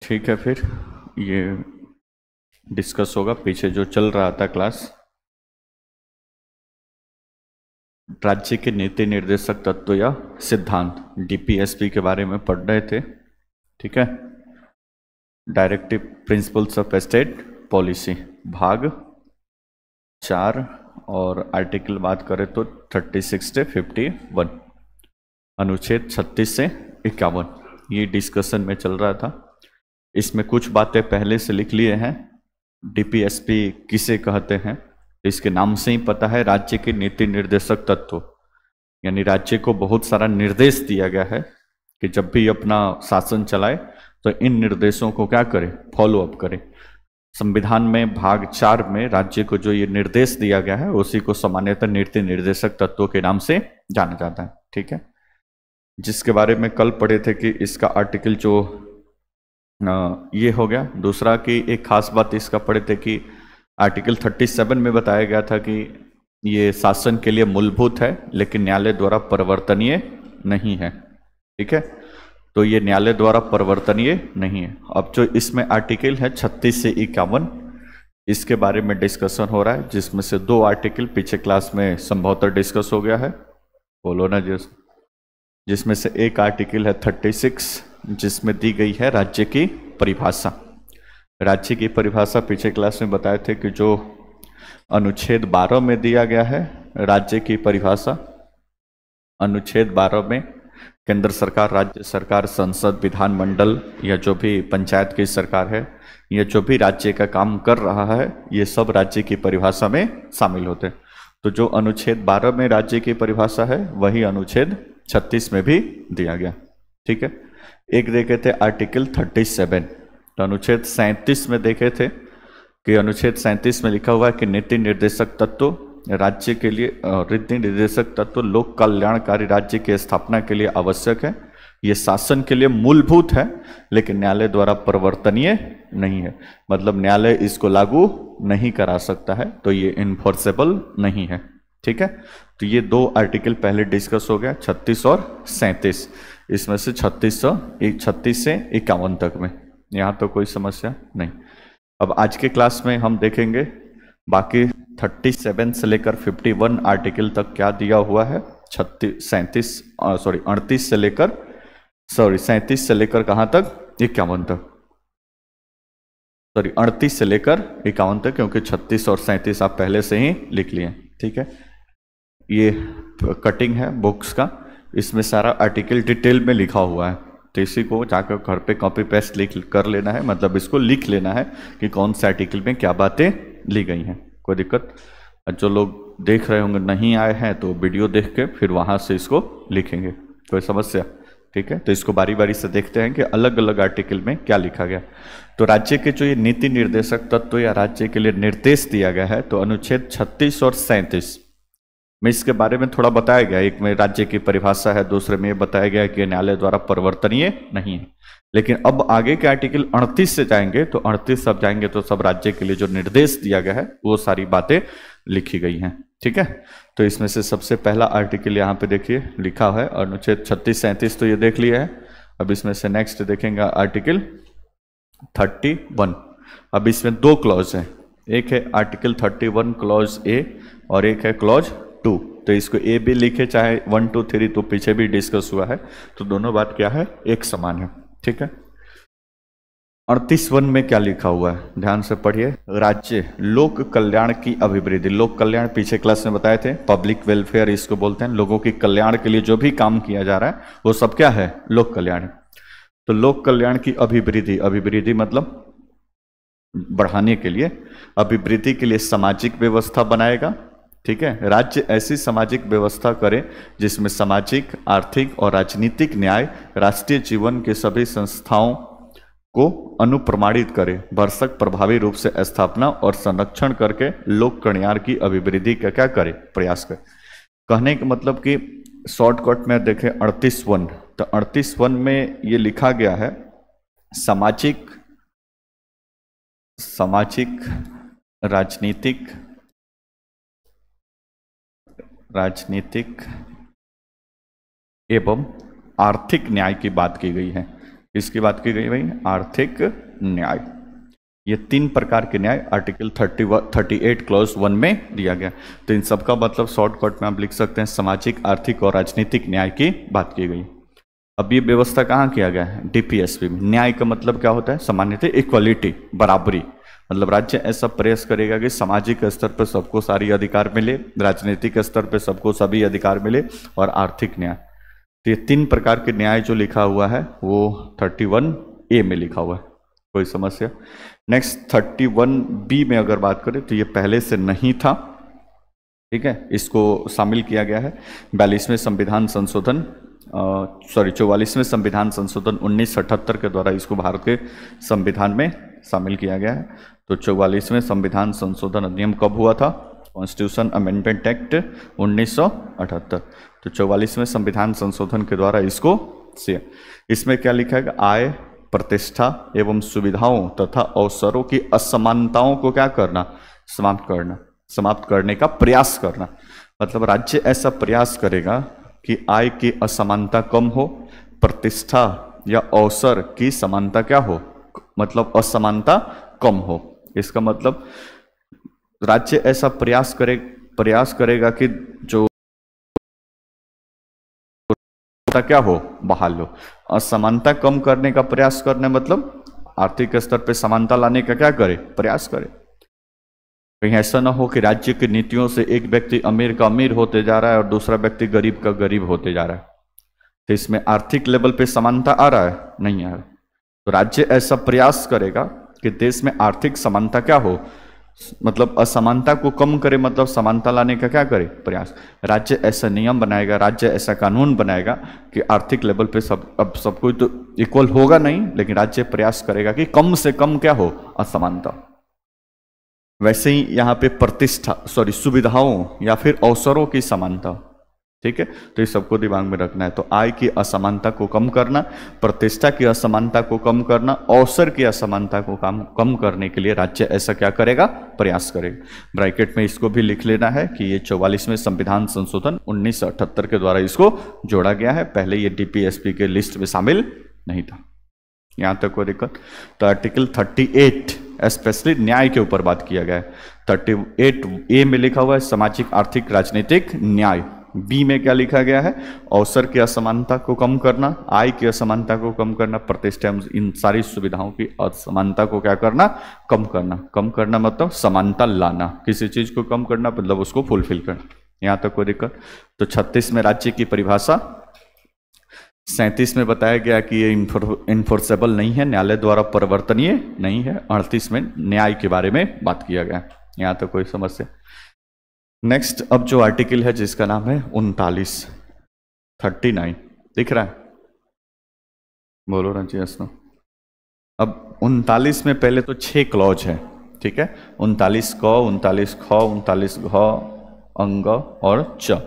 ठीक है, फिर ये डिस्कस होगा। पीछे जो चल रहा था क्लास, राज्य के नीति निर्देशक तत्व या सिद्धांत, डीपीएसपी के बारे में पढ़ रहे थे। ठीक है, directive principles of state policy भाग 4 और आर्टिकल बात करें तो 36 से 51, अनुच्छेद 36 से 51, ये डिस्कशन में चल रहा था। इसमें कुछ बातें पहले से लिख लिए हैं। डीपीएसपी किसे कहते हैं, इसके नाम से ही पता है, राज्य के नीति निर्देशक तत्व, यानी राज्य को बहुत सारा निर्देश दिया गया है कि जब भी अपना शासन चलाए तो इन निर्देशों को क्या करे, फॉलो अप करे। संविधान में भाग 4 में राज्य को जो ये निर्देश दिया गया है उसी को सामान्यतः नीति निर्देशक तत्वों के नाम से जाना जाता है। ठीक है, जिसके बारे में कल पढ़े थे कि इसका आर्टिकल जो ये हो गया। दूसरा कि एक खास बात इसका पढ़े थे कि आर्टिकल 37 में बताया गया था कि ये शासन के लिए मूलभूत है लेकिन न्यायालय द्वारा परिवर्तनीय नहीं है। ठीक है, तो ये न्यायालय द्वारा परिवर्तनीय नहीं है। अब जो इसमें आर्टिकल है 36 से 51, इसके बारे में डिस्कशन हो रहा है, जिसमें से 2 आर्टिकल पीछे क्लास में संभवतः डिस्कस हो गया है, बोलो ना, जिसमें से एक आर्टिकल है 36 जिसमें दी गई है राज्य की परिभाषा। राज्य की परिभाषा पिछले क्लास में बताए थे कि जो अनुच्छेद 12 में दिया गया है राज्य की परिभाषा, अनुच्छेद 12 में केंद्र सरकार, राज्य सरकार, संसद, विधानमंडल या जो भी पंचायत की सरकार है या जो भी राज्य का काम कर रहा है, ये सब राज्य की परिभाषा में शामिल होते हैं। तो जो अनुच्छेद 12 में राज्य की परिभाषा है वही अनुच्छेद 36 में भी दिया गया। ठीक है, एक देखे थे आर्टिकल 37, तो अनुच्छेद 37 में देखे थे कि अनुच्छेद 37 में लिखा हुआ है कि नीति निर्देशक तत्व राज्य के लिए, नीति निर्देशक तत्व लोक कल्याणकारी राज्य की स्थापना के लिए आवश्यक है। ये शासन के लिए मूलभूत है लेकिन न्यायालय द्वारा परिवर्तनीय नहीं है, मतलब न्यायालय इसको लागू नहीं करा सकता है, तो ये इन्फोर्सेबल नहीं है। ठीक है, तो ये 2 आर्टिकल पहले डिस्कस हो गया, 36 और 37। इसमें से 36 से 51 तक में, यहाँ तो कोई समस्या नहीं। अब आज के क्लास में हम देखेंगे बाकी 37 से लेकर 51 आर्टिकल तक क्या दिया हुआ है। 37 से लेकर कहाँ तक, 51 तक, 38 से लेकर 51 तक, क्योंकि 36 और 37 आप पहले से ही लिख लिए। ठीक है, ये कटिंग है बुक्स का, इसमें सारा आर्टिकल डिटेल में लिखा हुआ है, तो इसी को जाकर घर पे कॉपी पेस्ट लिख कर लेना है, मतलब इसको लिख लेना है कि कौन से आर्टिकल में क्या बातें ली गई हैं। कोई दिक्कत? जो लोग देख रहे होंगे नहीं आए हैं तो वीडियो देख के फिर वहाँ से इसको लिखेंगे, कोई समस्या? ठीक है, तो इसको बारी बारी से देखते हैं कि अलग अलग आर्टिकल में क्या लिखा गया। तो राज्य के जो ये नीति निर्देशक तत्व या राज्य के लिए निर्देश दिया गया है, तो अनुच्छेद 36 और 37 में इसके बारे में थोड़ा बताया गया। एक में राज्य की परिभाषा है, दूसरे में ये बताया गया कि न्यायालय द्वारा परिवर्तनीय नहीं है। लेकिन अब आगे के आर्टिकल 38 से जाएंगे तो 38 सब जाएंगे तो सब राज्य के लिए जो निर्देश दिया गया है वो सारी बातें लिखी गई हैं। ठीक है, तो इसमें से सबसे पहला आर्टिकल यहाँ पे देखिए लिखा है अनुच्छेद 36-37, तो ये देख लिया है। अब इसमें से नेक्स्ट देखेंगे आर्टिकल 31। अब इसमें 2 क्लॉज हैं, एक है आर्टिकल 31 क्लॉज ए और एक है क्लॉज 2। तो इसको ए भी लिखे चाहे 1, 2, 3, तो पीछे भी डिस्कस हुआ है, तो दोनों बात क्या है, एक समान है। ठीक है, 38 में क्या लिखा हुआ है, ध्यान से पढ़िए। राज्य लोक कल्याण की अभिवृद्धि, लोक कल्याण पिछले क्लास में बताए थे, पब्लिक वेलफेयर इसको बोलते हैं, लोगों के कल्याण के लिए जो भी काम किया जा रहा है वो सब क्या है, लोक कल्याण। तो लोक कल्याण की अभिवृद्धि, अभिवृद्धि मतलब बढ़ाने के लिए, अभिवृद्धि के लिए सामाजिक व्यवस्था बनाएगा। ठीक है, राज्य ऐसी सामाजिक व्यवस्था करे जिसमें सामाजिक, आर्थिक और राजनीतिक न्याय राष्ट्रीय जीवन के सभी संस्थाओं को अनुप्रमाणित करे, भरसक प्रभावी रूप से स्थापना और संरक्षण करके लोक कल्याण की अभिवृद्धि का क्या करे, प्रयास करे। कहने का मतलब कि शॉर्टकट में देखें 38, तो 38 में ये लिखा गया है सामाजिक, राजनीतिक एवं आर्थिक न्याय की बात की गई है। इसकी बात की गई भाई आर्थिक न्याय। ये 3 प्रकार के न्याय आर्टिकल 38 क्लॉज 1 में दिया गया। तो इन सब का मतलब शॉर्टकट में आप लिख सकते हैं सामाजिक, आर्थिक और राजनीतिक न्याय की बात की गई। अब ये व्यवस्था कहाँ किया गया है? डीपीएसपी में। न्याय का मतलब क्या होता है? सामान्यतः इक्वलिटी, बराबरी। मतलब राज्य ऐसा प्रयास करेगा कि सामाजिक स्तर पर सबको सारी अधिकार मिले, राजनीतिक स्तर पर सबको सभी अधिकार मिले, और आर्थिक न्याय। तो ये 3 प्रकार के न्याय जो लिखा हुआ है वो 31A में लिखा हुआ है। कोई समस्या? नेक्स्ट 31B में अगर बात करें तो ये पहले से नहीं था, ठीक है, इसको शामिल किया गया है 44वें संविधान संशोधन 44वें संविधान संशोधन 1978 के द्वारा इसको भारत के संविधान में शामिल किया गया है। तो 44वें संविधान संशोधन अधिनियम कब हुआ था? Constitution amendment act 1978। तो 44वें संविधान संशोधन के द्वारा इसमें क्या लिखा है? आय, प्रतिष्ठा एवं सुविधाओं तथा अवसरों की असमानताओं को क्या करना? समाप्त करने का प्रयास करना। मतलब राज्य ऐसा प्रयास करेगा कि आय की असमानता कम हो, प्रतिष्ठा या अवसर की समानता क्या हो? मतलब असमानता कम हो। इसका मतलब राज्य ऐसा प्रयास करेगा कि जो क्या हो? बहाल हो। असमानता कम करने का प्रयास करने मतलब आर्थिक स्तर पे समानता लाने का क्या करे? प्रयास करे। कहीं ऐसा ना हो कि राज्य की नीतियों से एक व्यक्ति अमीर का अमीर होते जा रहा है और दूसरा व्यक्ति गरीब का गरीब होते जा रहा है। तो इसमें आर्थिक लेवल पे समानता आ रहा है? नहीं आ रहा। तो राज्य ऐसा प्रयास करेगा कि देश में आर्थिक समानता क्या हो? मतलब असमानता को कम करे, मतलब समानता लाने का क्या करे? प्रयास। राज्य ऐसा नियम बनाएगा, राज्य ऐसा कानून बनाएगा कि आर्थिक लेवल पे अब सब कोई तो इक्वल होगा नहीं, लेकिन राज्य प्रयास करेगा कि कम से कम क्या हो? असमानता। वैसे ही यहाँ पे सुविधाओं या फिर अवसरों की समानता, ठीक है। तो इस सबको दिमाग में रखना है। तो आय की असमानता को कम करना, प्रतिष्ठा की असमानता को कम करना, अवसर की असमानता को कम करने के लिए राज्य ऐसा क्या करेगा? प्रयास करेगा। ब्रैकेट में इसको भी लिख लेना है कि ये 44वें संविधान संशोधन 1978 के द्वारा इसको जोड़ा गया है। पहले ये डीपीएसपी के लिस्ट में शामिल नहीं था। यहां तक कोई दिक्कत? तो आर्टिकल 38 स्पेशली न्याय के ऊपर बात किया गया है। 38A में लिखा हुआ है सामाजिक, आर्थिक, राजनीतिक न्याय। बी में क्या लिखा गया है? अवसर की असमानता को कम करना, आय की असमानता को कम करना, प्रतिष्ठा, इन सारी सुविधाओं की असमानता को क्या करना? कम करना। कम करना मतलब समानता लाना, किसी चीज को कम करना मतलब उसको फुलफिल करना। यहां तक कोई दिक्कत? तो 36 में राज्य की परिभाषा, 37 में बताया गया कि ये इन्फोर्सेबल नहीं है, न्यायालय द्वारा परिवर्तनीय नहीं है। 38 में न्याय के बारे में बात किया गया। यहां तक कोई समस्या? नेक्स्ट अब जो आर्टिकल है जिसका नाम है 39 दिख रहा है? बोलो रंजी हसनो। अब 39 में पहले तो 6 क्लॉज है, ठीक है। 39 क, 39 ख, 39 घ, अंग और च,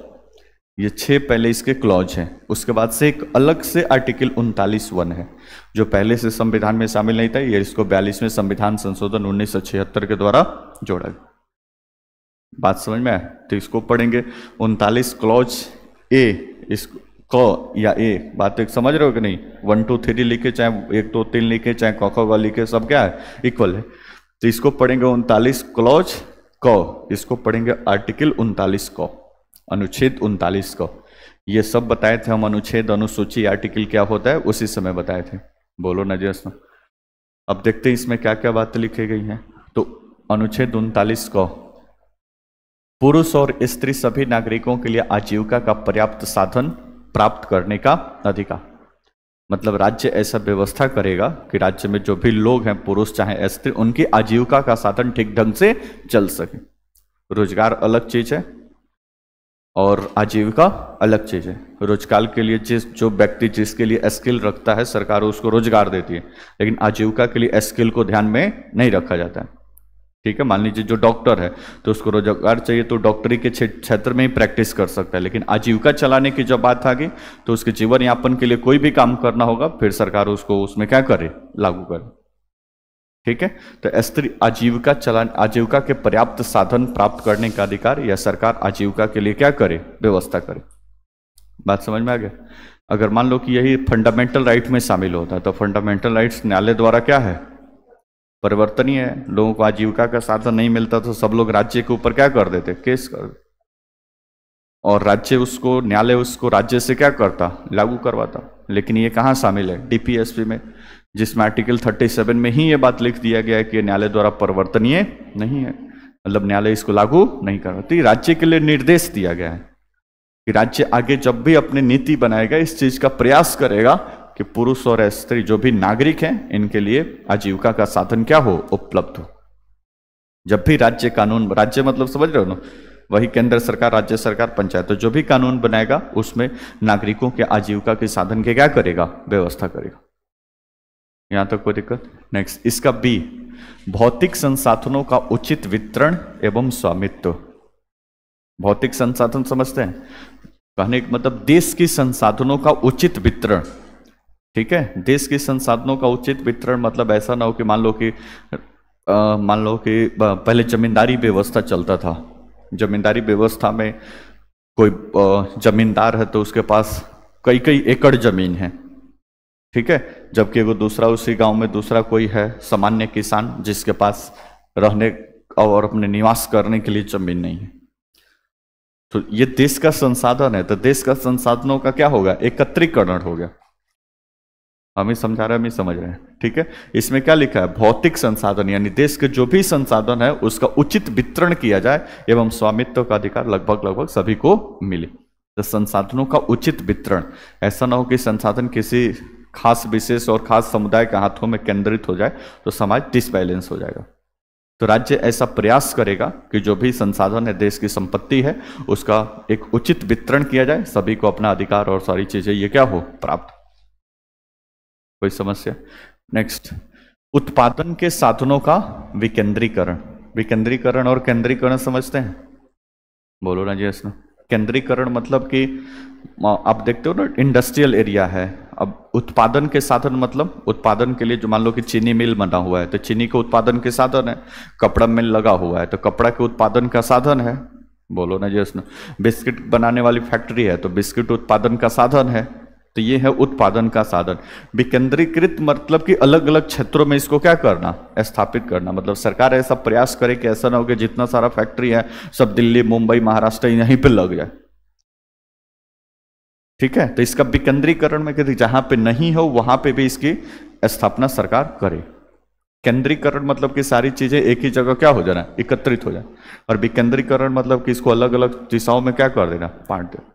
ये 6 पहले इसके क्लॉज हैं। उसके बाद से एक अलग से आर्टिकल 39(1) है जो पहले से संविधान में शामिल नहीं था। ये इसको 42वें संविधान संशोधन 1976 के द्वारा जोड़ा गया। बात समझ में आए? तो इसको पढ़ेंगे 39 क्लॉज ए, इसको क या ए, बात एक समझ रहे हो कि नहीं? 1 2 3 लिखे, चाहे 1 2 3 लिखे, चाहे क ख ग लिखे, सब क्या है? इक्वल है। तो इसको पढ़ेंगे 39 क्लॉज क, इसको पढ़ेंगे आर्टिकल 39 क, अनुच्छेद 39 क। ये सब बताए थे हम, अनुच्छेद, अनुसूची, आर्टिकल क्या होता है उसी समय बताए थे। बोलो ना जी। अब देखते हैं इसमें क्या क्या बातें लिखी गई हैं। तो अनुच्छेद 39 क, पुरुष और स्त्री सभी नागरिकों के लिए आजीविका का पर्याप्त साधन प्राप्त करने का अधिकार। मतलब राज्य ऐसा व्यवस्था करेगा कि राज्य में जो भी लोग हैं, पुरुष चाहे स्त्री, उनकी आजीविका का साधन ठीक ढंग से चल सके। रोजगार अलग चीज है और आजीविका अलग चीज है। रोजगार के लिए जो व्यक्ति जिसके लिए स्किल रखता है, सरकार उसको रोजगार देती है, लेकिन आजीविका के लिए स्किल को ध्यान में नहीं रखा जाता है, ठीक है। मान लीजिए जो डॉक्टर है तो उसको रोजगार चाहिए तो डॉक्टरी के क्षेत्र में ही प्रैक्टिस कर सकता है, लेकिन आजीविका चलाने की जब बात आ गई तो उसके जीवन यापन के लिए कोई भी काम करना होगा, फिर सरकार उसको उसमें क्या करे? लागू करे, ठीक है। तो स्त्री आजीविका के पर्याप्त साधन प्राप्त करने का अधिकार, या सरकार आजीविका के लिए क्या करे? व्यवस्था करे। बात समझ में आ गया? अगर मान लो कि यही फंडामेंटल राइट में शामिल होता है तो फंडामेंटल राइट्स न्यायालय द्वारा क्या है, परिवर्तनीय है। लोगों को आजीविका का साधन नहीं मिलता तो सब लोग राज्य के ऊपर क्या कर देते, केस कर देते, और राज्य उसको, न्यायालय उसको राज्य से क्या करता, लागू करवाता। लेकिन ये कहाँ शामिल है, डीपीएसपी में, जिसमें आर्टिकल 37 में ही ये बात लिख दिया गया है कि न्यायालय द्वारा परिवर्तनीय नहीं है, मतलब न्यायालय इसको लागू नहीं कर रहा। राज्य के लिए निर्देश दिया गया है कि राज्य आगे जब भी अपनी नीति बनाएगा इस चीज का प्रयास करेगा कि पुरुष और स्त्री जो भी नागरिक हैं इनके लिए आजीविका का साधन क्या हो, उपलब्ध हो। जब भी राज्य कानून, राज्य मतलब समझ रहे हो ना, वही केंद्र सरकार, राज्य सरकार, पंचायत, तो जो भी कानून बनाएगा उसमें नागरिकों के आजीविका के साधन के क्या करेगा, व्यवस्था करेगा। यहां तक कोई दिक्कत? नेक्स्ट, इसका बी, भौतिक संसाधनों का उचित वितरण एवं स्वामित्व। भौतिक संसाधन समझते हैं, कहने का मतलब देश की संसाधनों का उचित वितरण। ठीक है, देश के संसाधनों का उचित वितरण मतलब ऐसा ना हो कि मान लो कि पहले जमींदारी व्यवस्था चलता था। जमींदारी व्यवस्था में कोई जमींदार है तो उसके पास कई कई एकड़ जमीन है, ठीक है, जबकि वो दूसरा, उसी गांव में दूसरा कोई है सामान्य किसान जिसके पास रहने और अपने निवास करने के लिए जमीन नहीं है। तो ये देश का संसाधन है, तो देश का संसाधनों का क्या होगा, एकत्रीकरण हो गया। हम ही समझा रहे हैं, हम ही समझ रहे हैं, ठीक है। इसमें क्या लिखा है, भौतिक संसाधन, यानी देश के जो भी संसाधन है उसका उचित वितरण किया जाए एवं स्वामित्व का अधिकार लगभग सभी को मिले। तो संसाधनों का उचित वितरण, ऐसा ना हो कि संसाधन किसी खास विशेष और खास समुदाय के हाथों में केंद्रित हो जाए तो समाज डिसबैलेंस हो जाएगा। तो राज्य ऐसा प्रयास करेगा कि जो भी संसाधन है, देश की संपत्ति है, उसका एक उचित वितरण किया जाए, सभी को अपना अधिकार और सारी चीजें ये क्या हो, प्राप्त। कोई समस्या? नेक्स्ट, उत्पादन के साधनों का विकेंद्रीकरण। विकेंद्रीकरण और केंद्रीकरण समझते हैं, बोलो ना जी इसमें। केंद्रीकरण मतलब कि आप देखते हो ना, इंडस्ट्रियल एरिया है। अब उत्पादन के साधन मतलब उत्पादन के लिए, जो मान लो कि चीनी मिल बना हुआ है तो चीनी के उत्पादन के साधन है, कपड़ा मिल लगा हुआ है तो कपड़ा के उत्पादन का साधन है, बोलो ना जी इसमें। बिस्किट बनाने वाली फैक्ट्री है तो बिस्किट उत्पादन का साधन है। तो ये है उत्पादन का साधन। विकेंद्रीकृत मतलब कि अलग अलग क्षेत्रों में इसको क्या करना, स्थापित करना। मतलब सरकार ऐसा प्रयास करे कि ऐसा ना हो कि जितना सारा फैक्ट्री है सब दिल्ली, मुंबई, महाराष्ट्र यहीं पे लग जाए, ठीक है। तो इसका विकेंद्रीकरण में कहते जहां पे नहीं हो वहां पे भी इसकी स्थापना सरकार करे। केंद्रीकरण मतलब कि सारी चीजें एक ही जगह क्या हो जाना, एकत्रित हो जाए। और विकेंद्रीकरण मतलब कि इसको अलग अलग दिशाओं में क्या कर देना, बांट देना।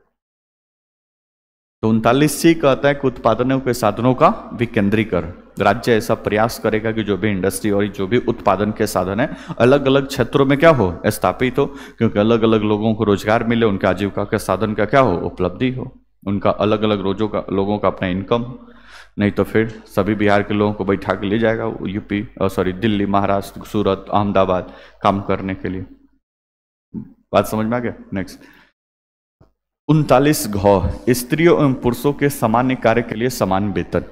तो 39C कहता है कि उत्पादनों के साधनों का विकेंद्रीकरण। राज्य ऐसा प्रयास करेगा कि जो भी इंडस्ट्री और जो भी उत्पादन के साधन है अलग अलग क्षेत्रों में क्या हो, स्थापित हो, क्योंकि अलग अलग लोगों को रोजगार मिले, उनके आजीविका के साधन का क्या हो, उपलब्धि हो, उनका अलग अलग लोगों का अपना इनकम हो। नहीं तो फिर सभी बिहार के लोगों को बैठा के ले जाएगा यूपी, दिल्ली, महाराष्ट्र, सूरत, अहमदाबाद काम करने के लिए। बात समझ में आ गया? नेक्स्ट, 39 घ, स्त्रियों एवं पुरुषों के सामान्य कार्य के लिए समान वेतन।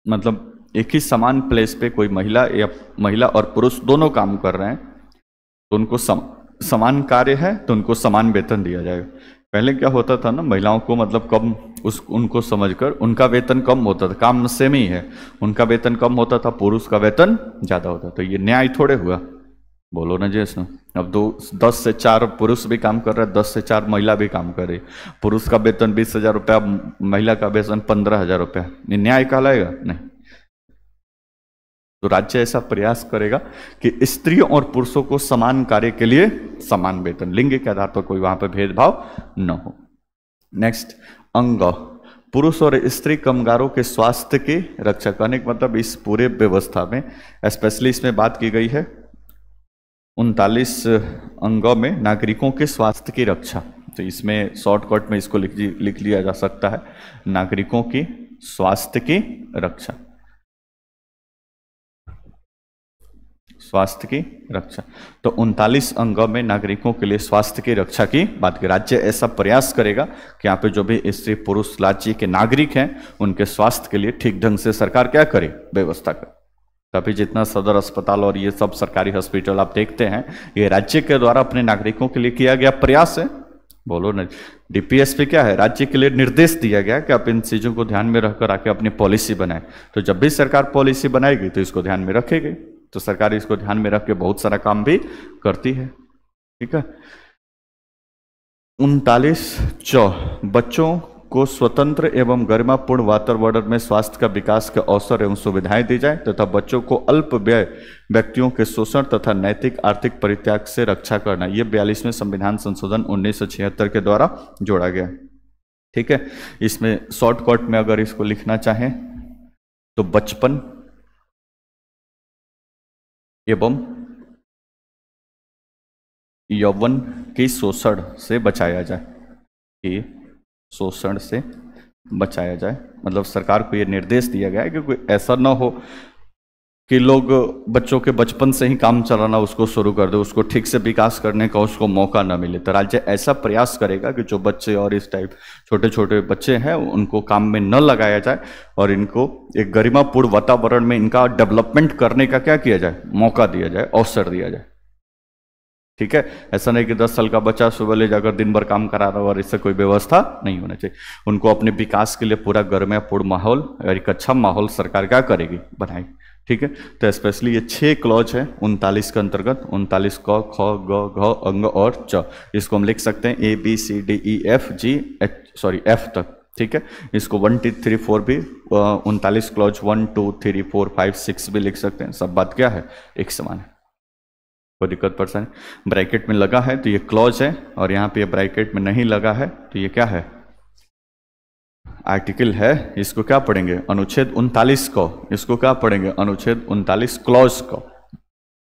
मतलब एक ही समान प्लेस पे कोई महिला और पुरुष दोनों काम कर रहे हैं तो उनको समान कार्य है तो उनको समान वेतन दिया जाएगा। पहले क्या होता था ना, महिलाओं को मतलब कम उनको समझकर उनका वेतन कम होता था, काम सेम ही है, उनका वेतन कम होता था, पुरुष का वेतन ज्यादा होता। तो ये न्याय थोड़े हुआ, बोलो ना जी इसमें। अब 10 से 4 पुरुष भी काम कर रहे हैं, 10 से 4 महिला भी काम कर रही। पुरुष का वेतन 20,000 रुपया, महिला का वेतन 15,000 रुपया, ये न्याय कहलाएगा? नहीं। तो राज्य ऐसा प्रयास करेगा कि स्त्रियों और पुरुषों को समान कार्य के लिए समान वेतन, लिंग के आधार पर कोई वहां पर भेदभाव न हो। नेक्स्ट, अंग, पुरुष और स्त्री कामगारों के स्वास्थ्य की रक्षा करने का मतलब इस पूरे व्यवस्था में स्पेशली इसमें बात की गई है 39 अंगों में नागरिकों के स्वास्थ्य की रक्षा। तो इसमें शॉर्टकट में इसको लिख लिया जा सकता है, नागरिकों की स्वास्थ्य की रक्षा। स्वास्थ्य की रक्षा, तो 39 अंगों में नागरिकों के लिए स्वास्थ्य की रक्षा की बात की। राज्य ऐसा प्रयास करेगा कि यहाँ पे जो भी स्त्री पुरुष राज्य के नागरिक हैं उनके स्वास्थ्य के लिए ठीक ढंग से सरकार क्या करे, व्यवस्था करे। तभी जितना सदर अस्पताल और ये सब सरकारी हॉस्पिटल आप देखते हैं, ये राज्य के द्वारा अपने नागरिकों के लिए किया गया प्रयास है। बोलो ना। डीपीएसपी क्या है? राज्य के लिए निर्देश दिया गया कि आप इन चीजों को ध्यान में रखकर आके अपनी पॉलिसी बनाए। तो जब भी सरकार पॉलिसी बनाएगी तो इसको ध्यान में रखेगी, तो सरकार इसको ध्यान में रख के बहुत सारा काम भी करती है। ठीक है। 39 बच्चों को स्वतंत्र एवं गरिमापूर्ण वातावरण में स्वास्थ्य का विकास के अवसर एवं सुविधाएं दी जाए तथा बच्चों को अल्प व्यय व्यक्तियों के शोषण तथा नैतिक आर्थिक परित्याग से रक्षा करना। ये 42वें संविधान संशोधन 1976 के द्वारा जोड़ा गया। ठीक है। इसमें शॉर्टकट में अगर इसको लिखना चाहें तो बचपन एवं यौवन के शोषण से बचाया जाए, कि शोषण से बचाया जाए। मतलब सरकार को यह निर्देश दिया गया है कि कोई ऐसा ना हो कि लोग बच्चों के बचपन से ही काम चलाना उसको शुरू कर दे, उसको ठीक से विकास करने का उसको मौका ना मिले। तो राज्य ऐसा प्रयास करेगा कि जो बच्चे और इस टाइप छोटे छोटे बच्चे हैं उनको काम में न लगाया जाए और इनको एक गरिमापूर्ण वातावरण में इनका डेवलपमेंट करने का क्या किया जाए, मौका दिया जाए, अवसर दिया जाए। ठीक है। ऐसा नहीं कि 10 साल का बच्चा सुबह ले जाकर दिन भर काम करा रहा हो और इससे कोई व्यवस्था नहीं होना चाहिए। उनको अपने विकास के लिए पूरा गरिमापूर्ण माहौल और एक अच्छा माहौल सरकार क्या करेगी, बनाएगी। ठीक है। तो स्पेशली ये 6 क्लॉज है 39 के अंतर्गत, 39 क ख ग घ अंग और च। इसको हम लिख सकते हैं ABCDEFG F तक। ठीक है। इसको 1 2 3 4 भी 39 क्लॉज 1 2 3 4 5 6 भी लिख सकते हैं। सब बात क्या है, एक समान है, कोई दिक्कत परेशानी। ब्रैकेट में लगा है तो ये क्लॉज है और यहाँ पे ब्रैकेट में नहीं लगा है तो ये क्या है, आर्टिकल है। इसको क्या पढ़ेंगे, अनुच्छेद 39 को। इसको क्या पढ़ेंगे, अनुच्छेद 39 क्लॉज को।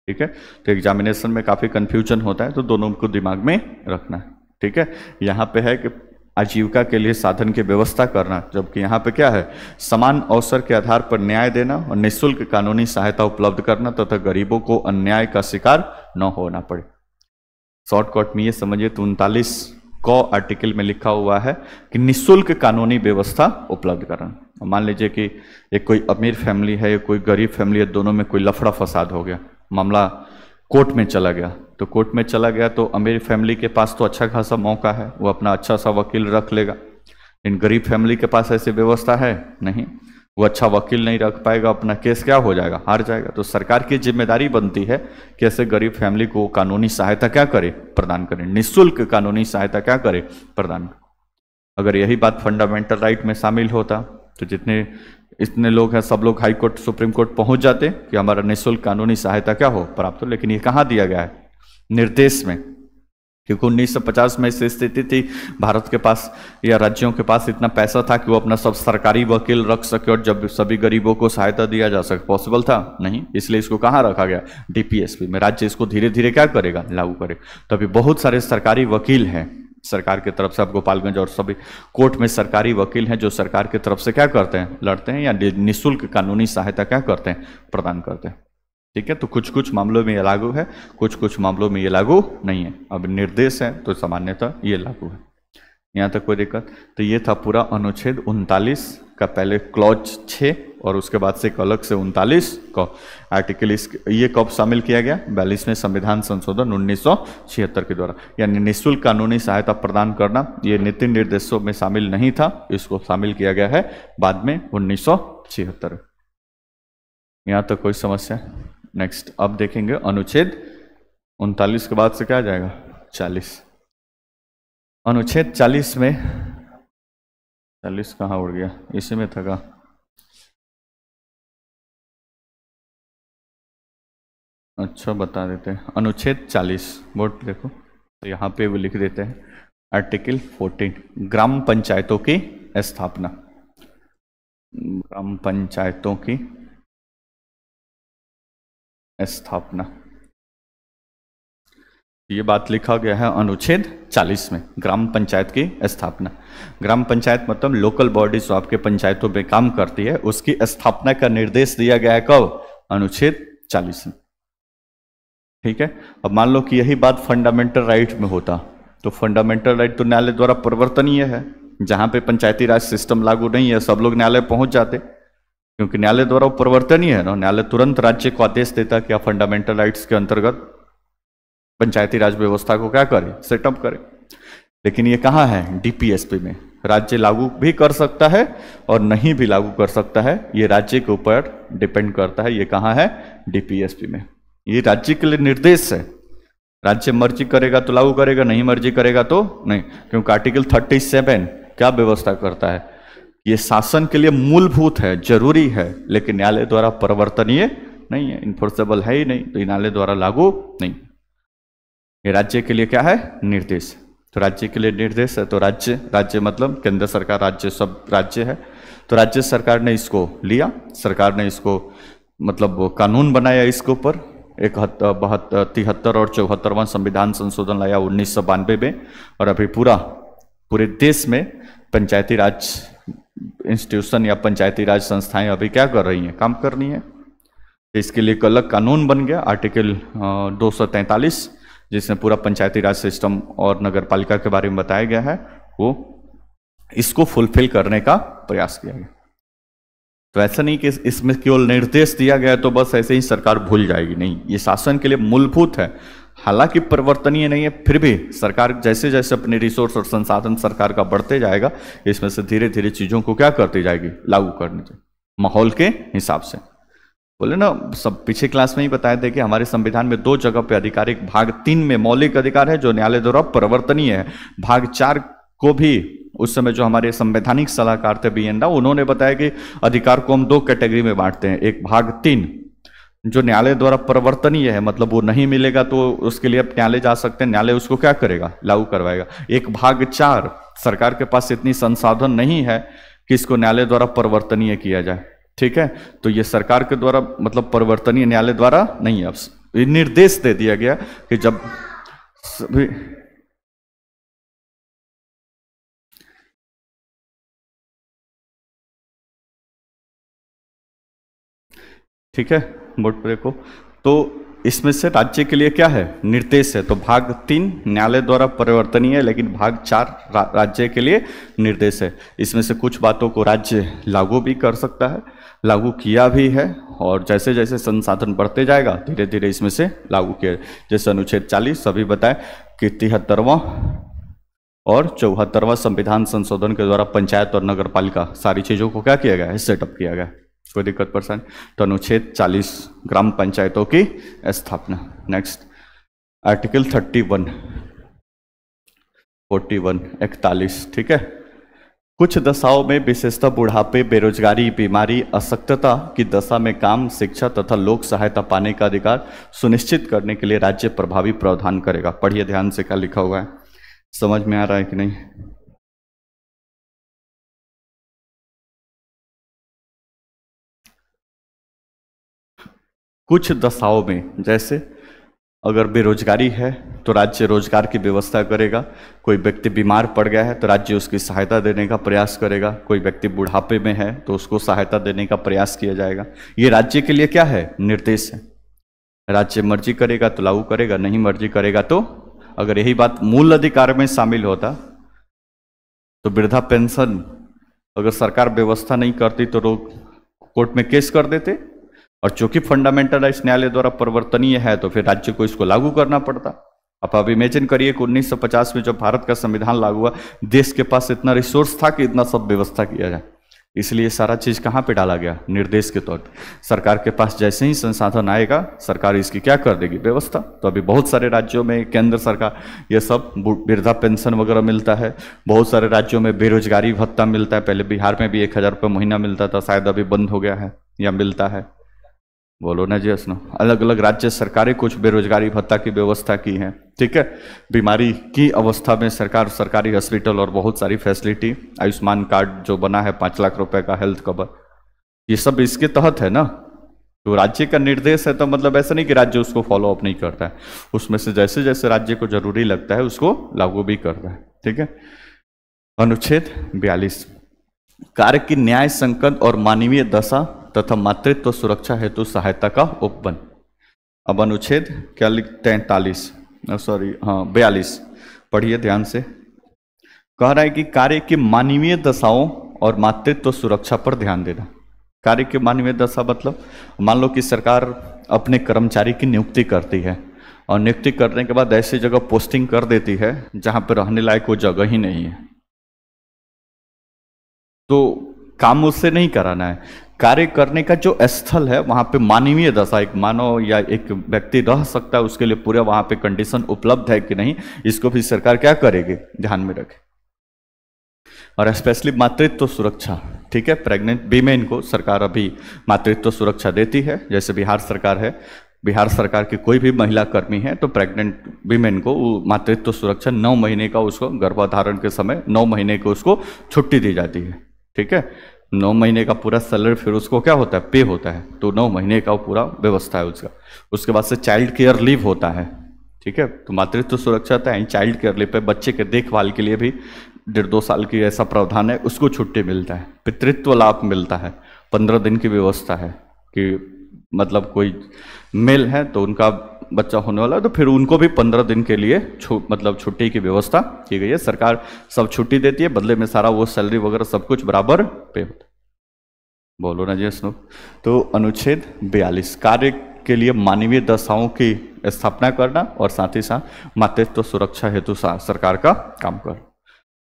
ठीक है। तो एग्जामिनेशन में काफी कंफ्यूजन होता है, तो दोनों को दिमाग में रखना है। ठीक है। यहाँ पे है कि आजीविका के लिए साधन की व्यवस्था करना, जबकि यहाँ पे क्या है, समान अवसर के आधार पर न्याय देना और निःशुल्क कानूनी सहायता उपलब्ध करना तथा गरीबों को अन्याय का शिकार न होना पड़े। शॉर्टकट में ये समझिए तो 39 को आर्टिकल में लिखा हुआ है कि निःशुल्क कानूनी व्यवस्था उपलब्ध करना। मान लीजिए कि एक कोई अमीर फैमिली है या कोई गरीब फैमिली है, दोनों में कोई लफड़ा फसाद हो गया, मामला कोर्ट में चला गया, तो कोर्ट में चला गया तो अमीर फैमिली के पास तो अच्छा खासा मौका है, वो अपना अच्छा सा वकील रख लेगा। इन गरीब फैमिली के पास ऐसी व्यवस्था है नहीं, वो अच्छा वकील नहीं रख पाएगा, अपना केस क्या हो जाएगा, हार जाएगा। तो सरकार की जिम्मेदारी बनती है कि ऐसे गरीब फैमिली को कानूनी सहायता क्या करे, प्रदान करें, निःशुल्क कानूनी सहायता क्या करे, प्रदान। अगर यही बात फंडामेंटल राइट में शामिल होता तो जितने इतने लोग हैं सब लोग हाई कोर्ट सुप्रीम कोर्ट पहुंच जाते कि हमारा निःशुल्क कानूनी सहायता क्या हो, प्राप्त हो। लेकिन ये कहाँ दिया गया है, निर्देश में, क्योंकि 1950 में ऐसी स्थिति थी भारत के पास या राज्यों के पास इतना पैसा था कि वो अपना सब सरकारी वकील रख सके और जब सभी गरीबों को सहायता दिया जा सके, पॉसिबल था नहीं। इसलिए इसको कहाँ रखा गया, डीपीएसपी में। राज्य इसको धीरे धीरे क्या करेगा, लागू करेगा। तो अभी बहुत सारे सरकारी वकील हैं सरकार की तरफ से, अब गोपालगंज और सभी कोर्ट में सरकारी वकील हैं जो सरकार की तरफ से क्या करते हैं, लड़ते हैं या निःशुल्क कानूनी सहायता क्या करते हैं, प्रदान करते हैं। ठीक है। तो कुछ कुछ मामलों में ये लागू है, कुछ कुछ मामलों में ये लागू नहीं है। अब निर्देश है तो सामान्यतः ये लागू है। यहाँ तक कोई दिक्कत। तो ये था पूरा अनुच्छेद 39 का पहले क्लॉज 6 और उसके बाद से एक अलग से 39 का आर्टिकल। ये कब शामिल किया गया, 42वें संविधान संशोधन 1976 के द्वारा। यानी निःशुल्क कानूनी सहायता प्रदान करना ये नीति निर्देशों में शामिल नहीं था, इसको शामिल किया गया है बाद में 1976। यहाँ तक कोई समस्या। नेक्स्ट अब देखेंगे अनुच्छेद 39 के बाद से क्या आ जाएगा, 40। अनुच्छेद 40 में 40 कहाँ उड़ गया, इसी में था का। अच्छा बता देते हैं, अनुच्छेद 40 बोर्ड पे देखो तो यहाँ पे वो लिख देते हैं आर्टिकल 14 ग्राम पंचायतों की स्थापना। ग्राम पंचायतों की स्थापना, ये बात लिखा गया है अनुच्छेद 40 में, ग्राम पंचायत की स्थापना। ग्राम पंचायत मतलब लोकल बॉडी जो आपके पंचायतों में काम करती है, उसकी स्थापना का निर्देश दिया गया है कब, अनुच्छेद 40 में। ठीक है। अब मान लो कि यही बात फंडामेंटल राइट में होता तो फंडामेंटल राइट तो न्यायालय द्वारा परिवर्तनीय है। जहां पे पंचायती राज सिस्टम लागू नहीं है सब लोग न्यायालय पहुंच जाते, क्योंकि न्यायालय द्वारा परिवर्तनीय है ना। न्यायालय तुरंत राज्य को आदेश देता कि आप फंडामेंटल राइट्स के अंतर्गत पंचायती राज व्यवस्था को क्या करे, सेटअप करे। लेकिन ये कहाँ है? डीपीएसपी में। राज्य लागू भी कर सकता है और नहीं भी लागू कर सकता है, ये राज्य के ऊपर डिपेंड करता है। ये कहाँ है? डीपीएसपी में। ये राज्य के लिए निर्देश है। राज्य मर्जी करेगा तो लागू करेगा, नहीं मर्जी करेगा तो नहीं, क्योंकि आर्टिकल 37 क्या व्यवस्था करता है? ये शासन के लिए मूलभूत है, जरूरी है, लेकिन न्यायालय द्वारा परिवर्तनीय नहीं है, इन्फोर्सेबल है ही नहीं, तो न्यायालय द्वारा लागू नहीं। ये राज्य के लिए क्या है? निर्देश। तो राज्य के लिए निर्देश है, तो राज्य मतलब केंद्र सरकार, राज्य सब राज्य है। तो राज्य सरकार ने इसको लिया, सरकार ने इसको मतलब कानून बनाया इसके ऊपर। 73 और 74वां संविधान संशोधन लाया 1992 में, और अभी पूरे देश में पंचायती राज इंस्टीट्यूशन या पंचायती राज संस्थाएं अभी क्या कर रही हैं? काम कर रही हैं। इसके लिए एक अलग कानून बन गया, आर्टिकल 243, जिसमें पूरा पंचायती राज सिस्टम और नगर पालिका के बारे में बताया गया है, वो इसको फुलफिल करने का प्रयास किया गया। तो ऐसा नहीं कि इसमें केवल निर्देश दिया गया तो बस ऐसे ही सरकार भूल जाएगी, नहीं, ये शासन के लिए मूलभूत है। हालांकि परिवर्तनीय नहीं है, फिर भी सरकार जैसे जैसे अपने रिसोर्स और संसाधन सरकार का बढ़ते जाएगा, इसमें से धीरे धीरे चीजों को क्या करती जाएगी? लागू करने चाहिए, माहौल के हिसाब से। बोले ना, सब पीछे क्लास में ही बताए थे कि हमारे संविधान में 2 जगह पे आधिकारिक भाग 3 में मौलिक अधिकार है जो न्यायालय द्वारा परिवर्तनीय है। भाग 4 को भी उस समय जो हमारे संवैधानिक सलाहकार थे BN राव, उन्होंने बताया कि अधिकार को हम 2 कैटेगरी में बांटते हैं। एक भाग 3 जो न्यायालय द्वारा परिवर्तनीय है, मतलब वो नहीं मिलेगा तो उसके लिए आप न्यायालय जा सकते हैं, न्यायालय उसको क्या करेगा? लागू करवाएगा। एक भाग 4 सरकार के पास इतनी संसाधन नहीं है कि इसको न्यायालय द्वारा परिवर्तनीय किया जाए, ठीक है, तो ये सरकार के द्वारा मतलब परिवर्तनीय न्यायालय द्वारा नहीं है। अब निर्देश दे दिया गया कि जब सभी ठीक है, बोर्ड पर देखो, तो इसमें से राज्य के लिए क्या है? निर्देश है। तो भाग 3 न्यायालय द्वारा परिवर्तनीय है, लेकिन भाग 4 राज्य के लिए निर्देश है। इसमें से कुछ बातों को राज्य लागू भी कर सकता है, लागू किया भी है, और जैसे जैसे संसाधन बढ़ते जाएगा धीरे धीरे इसमें से लागू किया। जैसे अनुच्छेद 40 अभी बताए कि 73वां और 74वां संविधान संशोधन के द्वारा पंचायत और नगर पालिका सारी चीजों को क्या किया गया है? सेटअप किया गया। कोई दिक्कत परेशानी? तो अनुच्छेद 40 ग्राम पंचायतों की स्थापना। नेक्स्ट आर्टिकल 31, 41, 41, ठीक है। कुछ दशाओं में विशेषतः बुढ़ापे, बेरोजगारी, बीमारी, अशक्तता की दशा में काम, शिक्षा तथा लोक सहायता पाने का अधिकार सुनिश्चित करने के लिए राज्य प्रभावी प्रावधान करेगा। पढ़िए ध्यान से क्या लिखा हुआ है, समझ में आ रहा है कि नहीं? कुछ दशाओं में, जैसे अगर बेरोजगारी है तो राज्य रोजगार की व्यवस्था करेगा, कोई व्यक्ति बीमार पड़ गया है तो राज्य उसकी सहायता देने का प्रयास करेगा, कोई व्यक्ति बुढ़ापे में है तो उसको सहायता देने का प्रयास किया जाएगा। ये राज्य के लिए क्या है? निर्देश है। राज्य मर्जी करेगा तो लागू करेगा, नहीं मर्जी करेगा तो, अगर यही बात मूल अधिकार में शामिल होता तो वृद्धा पेंशन अगर सरकार व्यवस्था नहीं करती तो लोग कोर्ट में केस कर देते, और चूंकि फंडामेंटल न्यायालय द्वारा परिवर्तनीय है तो फिर राज्य को इसको लागू करना पड़ता। अब इमेजिन करिए कि 1950 में जब भारत का संविधान लागू हुआ, देश के पास इतना रिसोर्स था कि इतना सब व्यवस्था किया जाए, इसलिए सारा चीज कहाँ पे डाला गया? निर्देश के तौर पे। सरकार के पास जैसे ही संसाधन आएगा सरकार इसकी क्या कर देगी? व्यवस्था। तो अभी बहुत सारे राज्यों में केंद्र सरकार ये सब वृद्धा पेंशन वगैरह मिलता है, बहुत सारे राज्यों में बेरोजगारी भत्ता मिलता है। पहले बिहार में भी 1000 रुपये महीना मिलता था, शायद अभी बंद हो गया है या मिलता है, बोलो ना जी असनो। अलग अलग राज्य सरकारें कुछ बेरोजगारी भत्ता की व्यवस्था की है, ठीक है। बीमारी की अवस्था में सरकार सरकारी हॉस्पिटल और बहुत सारी फैसिलिटी, आयुष्मान कार्ड जो बना है 5 लाख रुपए का हेल्थ कवर, ये सब इसके तहत है ना। तो राज्य का निर्देश है तो मतलब ऐसा नहीं कि राज्य उसको फॉलो अप नहीं करता है, उसमें से जैसे जैसे राज्य को जरूरी लगता है उसको लागू भी करता है, ठीक है। अनुच्छेद 42 कार्य की न्याय संकट और मानवीय दशा तथा मातृत्व सुरक्षा हेतु सहायता का उपबंध। अब अनुच्छेद क्या लिखते हैं? 42 पढ़िए ध्यान से। कह रहा है कि कार्य की मानवीय दशाओं और मातृत्व सुरक्षा पर ध्यान देना। कार्य की मानवीय दशा मतलब मान लो कि सरकार अपने कर्मचारी की नियुक्ति करती है और नियुक्ति करने के बाद ऐसी जगह पोस्टिंग कर देती है जहां पर रहने लायक वो जगह ही नहीं है, तो काम उससे नहीं कराना है। कार्य करने का जो स्थल है वहां पे मानवीय दशा, एक मानव या एक व्यक्ति रह सकता है, उसके लिए पूरा वहां पे कंडीशन उपलब्ध है कि नहीं, इसको भी सरकार क्या करेगी, ध्यान में रखे। और स्पेशली मातृत्व सुरक्षा, ठीक है, प्रेग्नेंट वीमेन को सरकार अभी मातृत्व सुरक्षा देती है। जैसे बिहार सरकार है, बिहार सरकार की कोई भी महिला कर्मी है तो प्रेग्नेंट वीमेन को मातृत्व सुरक्षा 9 महीने का, उसको गर्भधारण के समय 9 महीने को उसको छुट्टी दी जाती है, ठीक है। 9 महीने का पूरा सैलरी फिर उसको क्या होता है, पे होता है, तो 9 महीने का पूरा व्यवस्था है उसका। उसके बाद से चाइल्ड केयर लीव होता है, ठीक है। तो मातृत्व सुरक्षा था, चाइल्ड केयर लीव पे बच्चे के देखभाल के लिए भी 1.5-2 साल की ऐसा प्रावधान है, उसको छुट्टी मिलता है। पितृत्व लाभ मिलता है, 15 दिन की व्यवस्था है कि मतलब कोई मेल है तो उनका बच्चा होने वाला है तो फिर उनको भी 15 दिन के लिए मतलब छुट्टी की व्यवस्था की गई है। सरकार सब छुट्टी देती है, बदले में सारा वो सैलरी वगैरह सब कुछ बराबर पे होता है। बोलो ना जी स्नो। तो अनुच्छेद 42 कार्य के लिए मानवीय दशाओं की स्थापना करना और साथ ही साथ मातृत्व सुरक्षा हेतु सरकार का काम करना।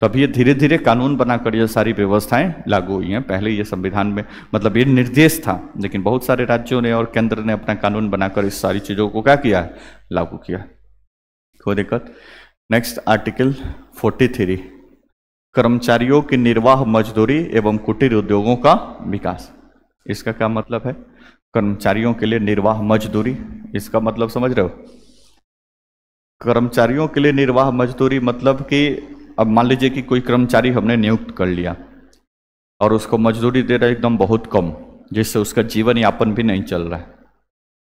तब ये धीरे धीरे कानून बनाकर ये सारी व्यवस्थाएं लागू हुई हैं। पहले ये संविधान में मतलब ये निर्देश था, लेकिन बहुत सारे राज्यों ने और केंद्र ने अपना कानून बनाकर इस सारी चीजों को क्या किया है, लागू किया। कोई दिक्कत। नेक्स्ट आर्टिकल 43, कर्मचारियों की निर्वाह मजदूरी एवं कुटीर उद्योगों का विकास। इसका क्या मतलब है, कर्मचारियों के लिए निर्वाह मजदूरी, इसका मतलब समझ रहे हो। कर्मचारियों के लिए निर्वाह मजदूरी मतलब कि अब मान लीजिए कि कोई कर्मचारी हमने नियुक्त कर लिया और उसको मजदूरी दे रहा है एकदम बहुत कम, जिससे उसका जीवन यापन भी नहीं चल रहा है,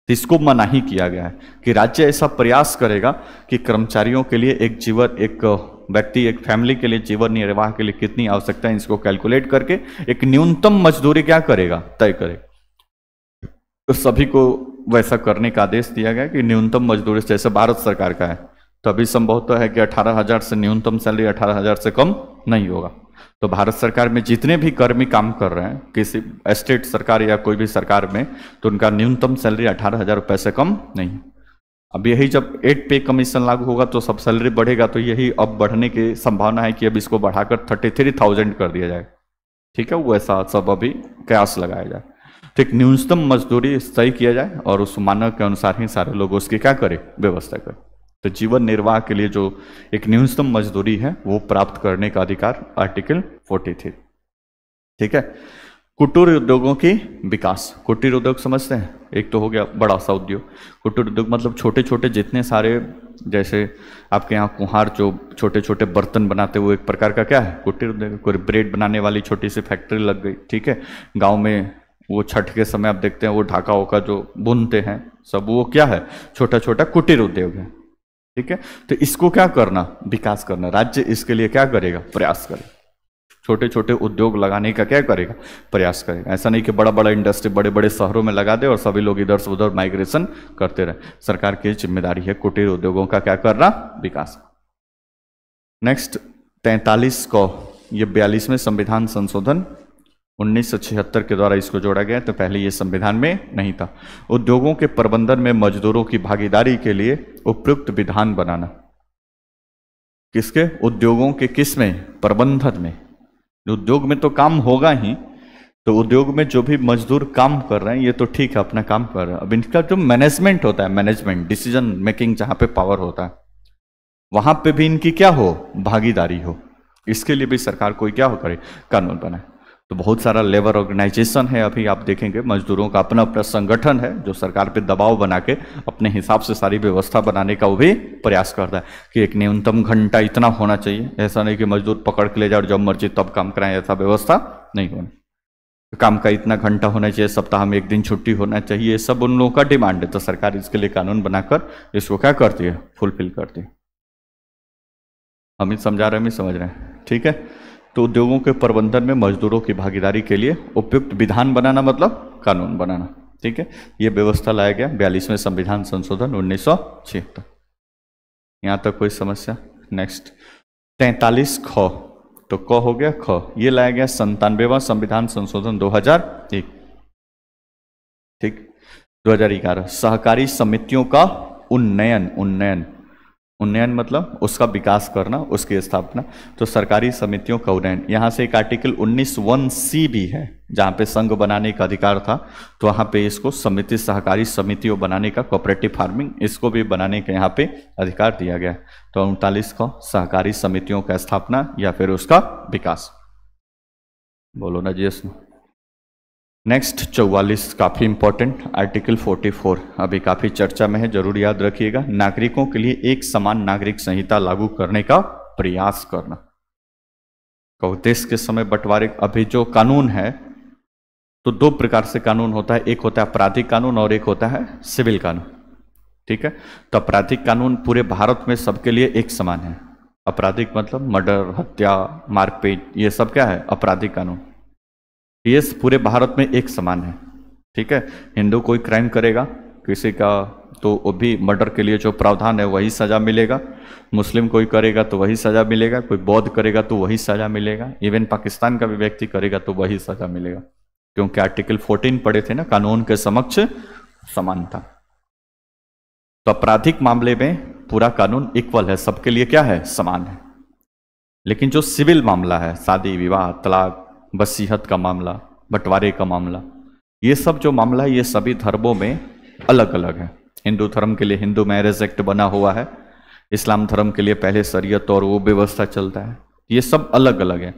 तो इसको मनाही किया गया है कि राज्य ऐसा प्रयास करेगा कि कर्मचारियों के लिए एक जीवन, एक व्यक्ति, एक फैमिली के लिए जीवन निर्वाह के लिए कितनी आवश्यकता है, इसको कैलकुलेट करके एक न्यूनतम मजदूरी क्या करेगा, तय करेगा। तो सभी को वैसा करने का आदेश दिया गया कि न्यूनतम मजदूरी, जैसे भारत सरकार का है तो अभी संभव तो है कि 18,000 से न्यूनतम सैलरी 18,000 से कम नहीं होगा। तो भारत सरकार में जितने भी कर्मी काम कर रहे हैं, किसी स्टेट सरकार या कोई भी सरकार में, तो उनका न्यूनतम सैलरी 18,000 रुपये से कम नहीं। अब यही जब 8 पे कमीशन लागू होगा तो सब सैलरी बढ़ेगा, तो यही अब बढ़ने की संभावना है कि अब इसको बढ़ाकर 33,000 कर दिया जाए, ठीक है। वो ऐसा सब अभी कयास लगाया जाए, ठीक, न्यूनतम मजदूरी तय किया जाए और उस मानक के अनुसार ही सारे लोग उसकी क्या करें, व्यवस्था करें। तो जीवन निर्वाह के लिए जो एक न्यूनतम मजदूरी है वो प्राप्त करने का अधिकार आर्टिकल 43, ठीक है। कुटीर उद्योगों की विकास। कुटीर उद्योग समझते हैं, एक तो हो गया बड़ा सा उद्योग। कुटीर उद्योग मतलब छोटे छोटे जितने सारे, जैसे आपके यहाँ कुम्हार जो छोटे छोटे बर्तन बनाते हैं, वो एक प्रकार का क्या है, कुटीर उद्योग। कोई ब्रेड बनाने वाली छोटी सी फैक्ट्री लग गई, ठीक है। गाँव में वो छठ के समय आप देखते हैं वो ढाका वोका जो बुनते हैं सब, वो क्या है, छोटा छोटा कुटीर उद्योग है, ठीक है। तो इसको क्या करना, विकास करना। राज्य इसके लिए क्या करेगा, प्रयास करेगा, छोटे छोटे उद्योग लगाने का क्या करेगा, प्रयास करेगा। ऐसा नहीं कि बड़ा बड़ा इंडस्ट्री बड़े बड़े शहरों में लगा दे और सभी लोग इधर से उधर माइग्रेशन करते रहे। सरकार की जिम्मेदारी है कुटीर उद्योगों का क्या करना, विकास। नेक्स्ट 43 को, ये 42वें संविधान संशोधन 1976 के द्वारा इसको जोड़ा गया, तो पहले ये संविधान में नहीं था। उद्योगों के प्रबंधन में मजदूरों की भागीदारी के लिए उपयुक्त विधान बनाना। किसके, उद्योगों के किस में, प्रबंधन में। उद्योग में तो काम होगा ही, तो उद्योग में जो भी मजदूर काम कर रहे हैं ये तो ठीक है, अपना काम कर रहे हैं। अब इनका जो मैनेजमेंट होता है, मैनेजमेंट डिसीजन मेकिंग जहां पे पावर होता है, वहां पे भी इनकी क्या हो, भागीदारी हो। इसके लिए भी सरकार कोई क्या हो करे, कानून बनाए। तो बहुत सारा लेबर ऑर्गेनाइजेशन है, अभी आप देखेंगे मजदूरों का अपना अपना संगठन है जो सरकार पे दबाव बना के अपने हिसाब से सारी व्यवस्था बनाने का वो भी प्रयास करता है कि एक न्यूनतम घंटा इतना होना चाहिए। ऐसा नहीं कि मजदूर पकड़ के ले जाओ जब मर्जी तब काम कराएं, ऐसा व्यवस्था नहीं होनी। काम का इतना घंटा होना चाहिए, सप्ताह में 1 दिन छुट्टी होना चाहिए, ये सब उन लोगों का डिमांड है। तो सरकार इसके लिए कानून बनाकर इसको क्या करती है, फुलफिल करती है। हम ही समझा रहे हैं, हम ही समझ रहे हैं, ठीक है। तो उद्योगों के प्रबंधन में मजदूरों की भागीदारी के लिए उपयुक्त विधान बनाना मतलब कानून बनाना, ठीक है। यह व्यवस्था लाया गया 42वें संविधान संशोधन 1976। यहां तक कोई समस्या। नेक्स्ट 43 ख, तो क हो गया, ख ये लाया गया 97वां संविधान संशोधन 2001, ठीक। 2011 सहकारी समितियों का उन्नयन, उन्नयन, उन्नयन मतलब उसका विकास करना, उसकी स्थापना। तो सरकारी समितियों का उन्नयन, यहाँ से एक आर्टिकल 19(1)(c) भी है जहाँ पे संघ बनाने का अधिकार था, तो वहाँ पे इसको समिति, सहकारी समितियों बनाने का, कोऑपरेटिव फार्मिंग, इसको भी बनाने का यहाँ पे अधिकार दिया गया। तो 39 को सहकारी समितियों का स्थापना या फिर उसका विकास। बोलो ना जी इसमें। नेक्स्ट 44 काफी इंपॉर्टेंट, आर्टिकल 44 अभी काफी चर्चा में है, जरूर याद रखिएगा। नागरिकों के लिए एक समान नागरिक संहिता लागू करने का प्रयास करना। देश के समय बंटवारे, अभी जो कानून है तो दो प्रकार से कानून होता है, एक होता है आपराधिक कानून और एक होता है सिविल कानून। ठीक है, तो आपराधिक कानून पूरे भारत में सबके लिए एक समान है। आपराधिक मतलब मर्डर, हत्या, मारपीट, ये सब क्या है? आपराधिक कानून। ये पूरे भारत में एक समान है। ठीक है, हिंदू कोई क्राइम करेगा किसी का तो वो भी मर्डर के लिए जो प्रावधान है वही सजा मिलेगा, मुस्लिम कोई करेगा तो वही सजा मिलेगा, कोई बौद्ध करेगा तो वही सजा मिलेगा, इवन पाकिस्तान का भी व्यक्ति करेगा तो वही सजा मिलेगा, क्योंकि आर्टिकल 14 पढ़े थे ना, कानून के समक्ष समानता। तो आपराधिक मामले में पूरा कानून इक्वल है, सबके लिए क्या है? समान है। लेकिन जो सिविल मामला है, शादी विवाह, तलाक, वसीयत का मामला, बंटवारे का मामला, ये सब जो मामला है ये सभी धर्मों में अलग अलग है। हिंदू धर्म के लिए हिंदू मैरिज एक्ट बना हुआ है, इस्लाम धर्म के लिए पहले शरीयत और वो व्यवस्था चलता है, ये सब अलग अलग है।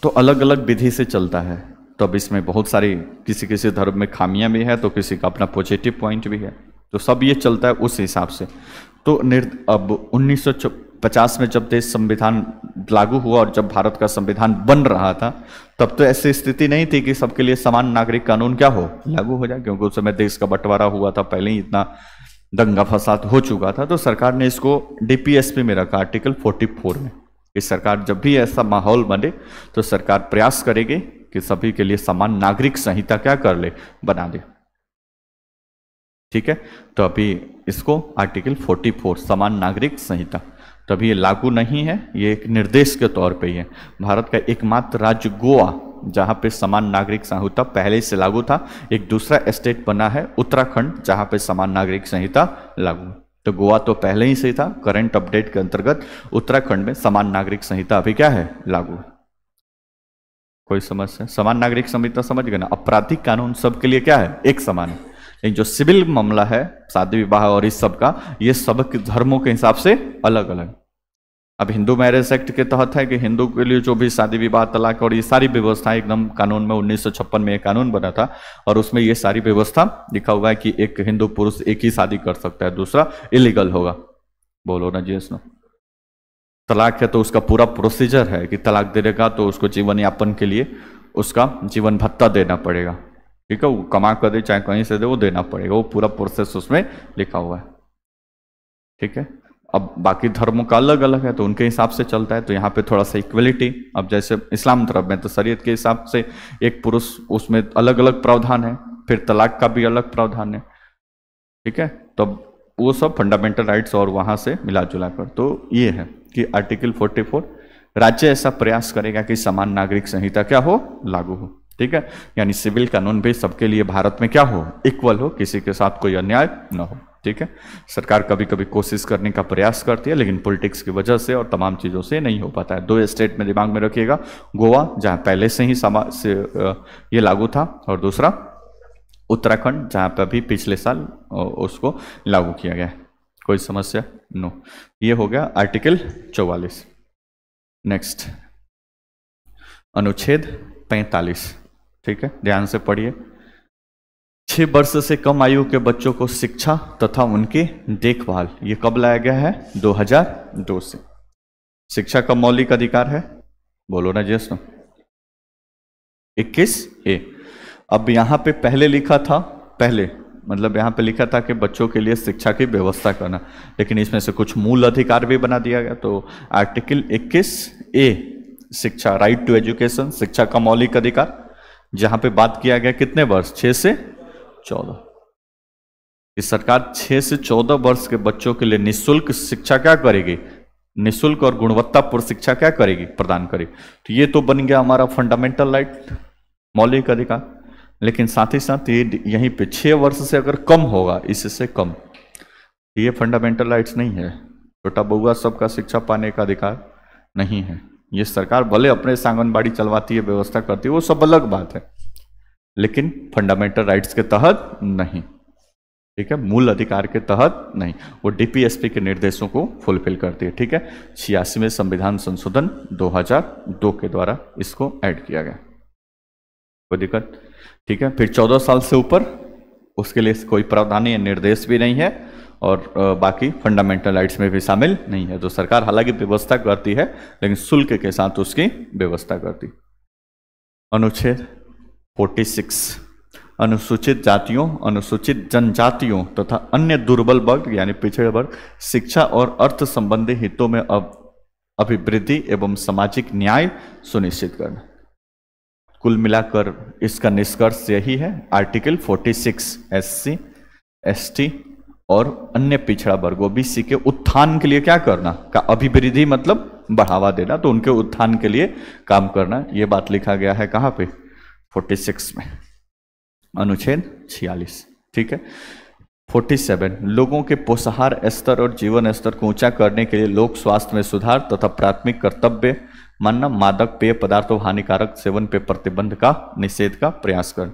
तो अलग अलग विधि से चलता है। तो अब इसमें बहुत सारी, किसी किसी धर्म में खामियां भी है तो किसी का अपना पॉजिटिव पॉइंट भी है, तो सब ये चलता है उस हिसाब से। तो अब 1950 में जब देश संविधान लागू हुआ और जब भारत का संविधान बन रहा था, तब तो ऐसी स्थिति नहीं थी कि सबके लिए समान नागरिक कानून क्या हो, लागू हो जाए, क्योंकि उस समय देश का बंटवारा हुआ था, पहले ही इतना दंगा फसाद हो चुका था। तो सरकार ने इसको DPSP में रखा, आर्टिकल 44 में। इस सरकार जब भी ऐसा माहौल बने तो सरकार प्रयास करेगी कि सभी के लिए समान नागरिक संहिता क्या कर ले, बना दे। ठीक है, तो अभी इसको आर्टिकल 44 समान नागरिक संहिता, तो अभी ये लागू नहीं है, ये एक निर्देश के तौर पे ही है। भारत का एकमात्र राज्य गोवा जहाँ पे समान नागरिक संहिता पहले से लागू था, एक दूसरा स्टेट बना है उत्तराखंड जहाँ पे समान नागरिक संहिता लागू। तो गोवा तो पहले ही से था, करंट अपडेट के अंतर्गत उत्तराखंड में समान नागरिक संहिता अभी क्या है, लागू। कोई समस्या? समान नागरिक संहिता समझ गए ना। आपराधिक कानून सबके लिए क्या है, एक समान है, लेकिन जो सिविल मामला है, शादी विवाह और इस सब का, ये सब धर्मों के हिसाब से अलग अलग। अब हिंदू मैरिज एक्ट के तहत है कि हिंदू के लिए जो भी शादी विवाह, तलाक और ये सारी व्यवस्थाएं एकदम कानून में 1956 में एक कानून बना था और उसमें ये सारी व्यवस्था लिखा हुआ है कि एक हिंदू पुरुष एक ही शादी कर सकता है, दूसरा इलीगल होगा। बोलो ना जी इसमें। तलाक है तो उसका पूरा प्रोसीजर है कि तलाक देगा तो उसको जीवन यापन के लिए उसका जीवन भत्ता देना पड़ेगा। ठीक है, वो कमा कर दे चाहे कहीं से दे, वो देना पड़ेगा, वो पूरा प्रोसेस उसमें लिखा हुआ है। ठीक है, अब बाकी धर्मों का अलग अलग है तो उनके हिसाब से चलता है, तो यहाँ पे थोड़ा सा इक्वलिटी। अब जैसे इस्लाम धर्म में तो शरीयत के हिसाब से एक पुरुष, उसमें अलग अलग प्रावधान है, फिर तलाक का भी अलग प्रावधान है। ठीक है, तो वो सब फंडामेंटल राइट्स और वहाँ से मिला जुला कर, तो ये है कि आर्टिकल 44 राज्य ऐसा प्रयास करेगा कि समान नागरिक संहिता क्या हो, लागू हो। ठीक है, यानी सिविल कानून भी सबके लिए भारत में क्या हो, इक्वल हो, किसी के साथ कोई अन्याय न हो। ठीक है, सरकार कभी कभी कोशिश करने का प्रयास करती है, लेकिन पॉलिटिक्स की वजह से और तमाम चीज़ों से नहीं हो पाता है। दो स्टेट में दिमाग में रखिएगा, गोवा जहाँ पहले से ही ये लागू था, और दूसरा उत्तराखंड जहाँ पे अभी पिछले साल उसको लागू किया गया है। कोई समस्या? नो। ये हो गया आर्टिकल 44। नेक्स्ट अनुच्छेद 45। ठीक है, ध्यान से पढ़िए। 6 वर्ष से कम आयु के बच्चों को शिक्षा तथा उनकी देखभाल, ये कब लाया गया है? 2002 से। शिक्षा का मौलिक अधिकार है, बोलो ना जी। 21A। अब यहाँ पे पहले लिखा था, पहले मतलब यहाँ पे लिखा था कि बच्चों के लिए शिक्षा की व्यवस्था करना, लेकिन इसमें से कुछ मूल अधिकार भी बना दिया गया। तो आर्टिकल 21A शिक्षा, राइट टू एजुकेशन, शिक्षा का मौलिक अधिकार, जहां पे बात किया गया कितने वर्ष? 6 से 14। इस सरकार 6 से 14 वर्ष के बच्चों के लिए निःशुल्क शिक्षा क्या करेगी? निःशुल्क और गुणवत्तापूर्ण शिक्षा क्या करेगी? प्रदान करेगी। तो ये तो बन गया हमारा फंडामेंटल राइट, मौलिक अधिकार। लेकिन साथ ही साथ ये यहीं पे 6 वर्ष से अगर कम होगा, इससे कम, ये फंडामेंटल राइट्स नहीं है। छोटा बउआ सबका शिक्षा पाने का अधिकार नहीं है। ये सरकार भले अपने से आंगनबाड़ी चलवाती है, व्यवस्था करती है, वो सब अलग बात है, लेकिन फंडामेंटल राइट्स के तहत नहीं, ठीक है, मूल अधिकार के तहत नहीं। वो डीपीएसपी के निर्देशों को फुलफिल करती है, ठीक है। 86वें संविधान संशोधन 2002 के द्वारा इसको ऐड किया गया, कोई दिक्कत, ठीक है। फिर 14 साल से ऊपर उसके लिए कोई प्रावधान या निर्देश भी नहीं है, और बाकी फंडामेंटल राइट्स में भी शामिल नहीं है। तो सरकार हालांकि व्यवस्था करती है, लेकिन शुल्क के साथ उसकी व्यवस्था करती। अनुच्छेद 46 अनुसूचित जातियों, अनुसूचित जनजातियों तथा अन्य दुर्बल वर्ग यानी पिछड़े वर्ग शिक्षा और अर्थ संबंधी हितों में अभिवृद्धि एवं सामाजिक न्याय सुनिश्चित करना। कुल मिलाकर इसका निष्कर्ष यही है, आर्टिकल 46 एससी, एसटी और अन्य पिछड़ा वर्ग ओबीसी के उत्थान के लिए क्या करना का, अभिवृद्धि मतलब बढ़ावा देना, तो उनके उत्थान के लिए काम करना। ये बात लिखा गया है कहाँ पे, 46 में, अनुच्छेद 46, ठीक है। 47 लोगों के पोषाहार स्तर और जीवन स्तर को ऊंचा करने के लिए लोक स्वास्थ्य में सुधार तथा प्राथमिक कर्तव्य मानना, मादक पेय पदार्थों हानिकारक सेवन पे प्रतिबंध का निषेध का प्रयास कर।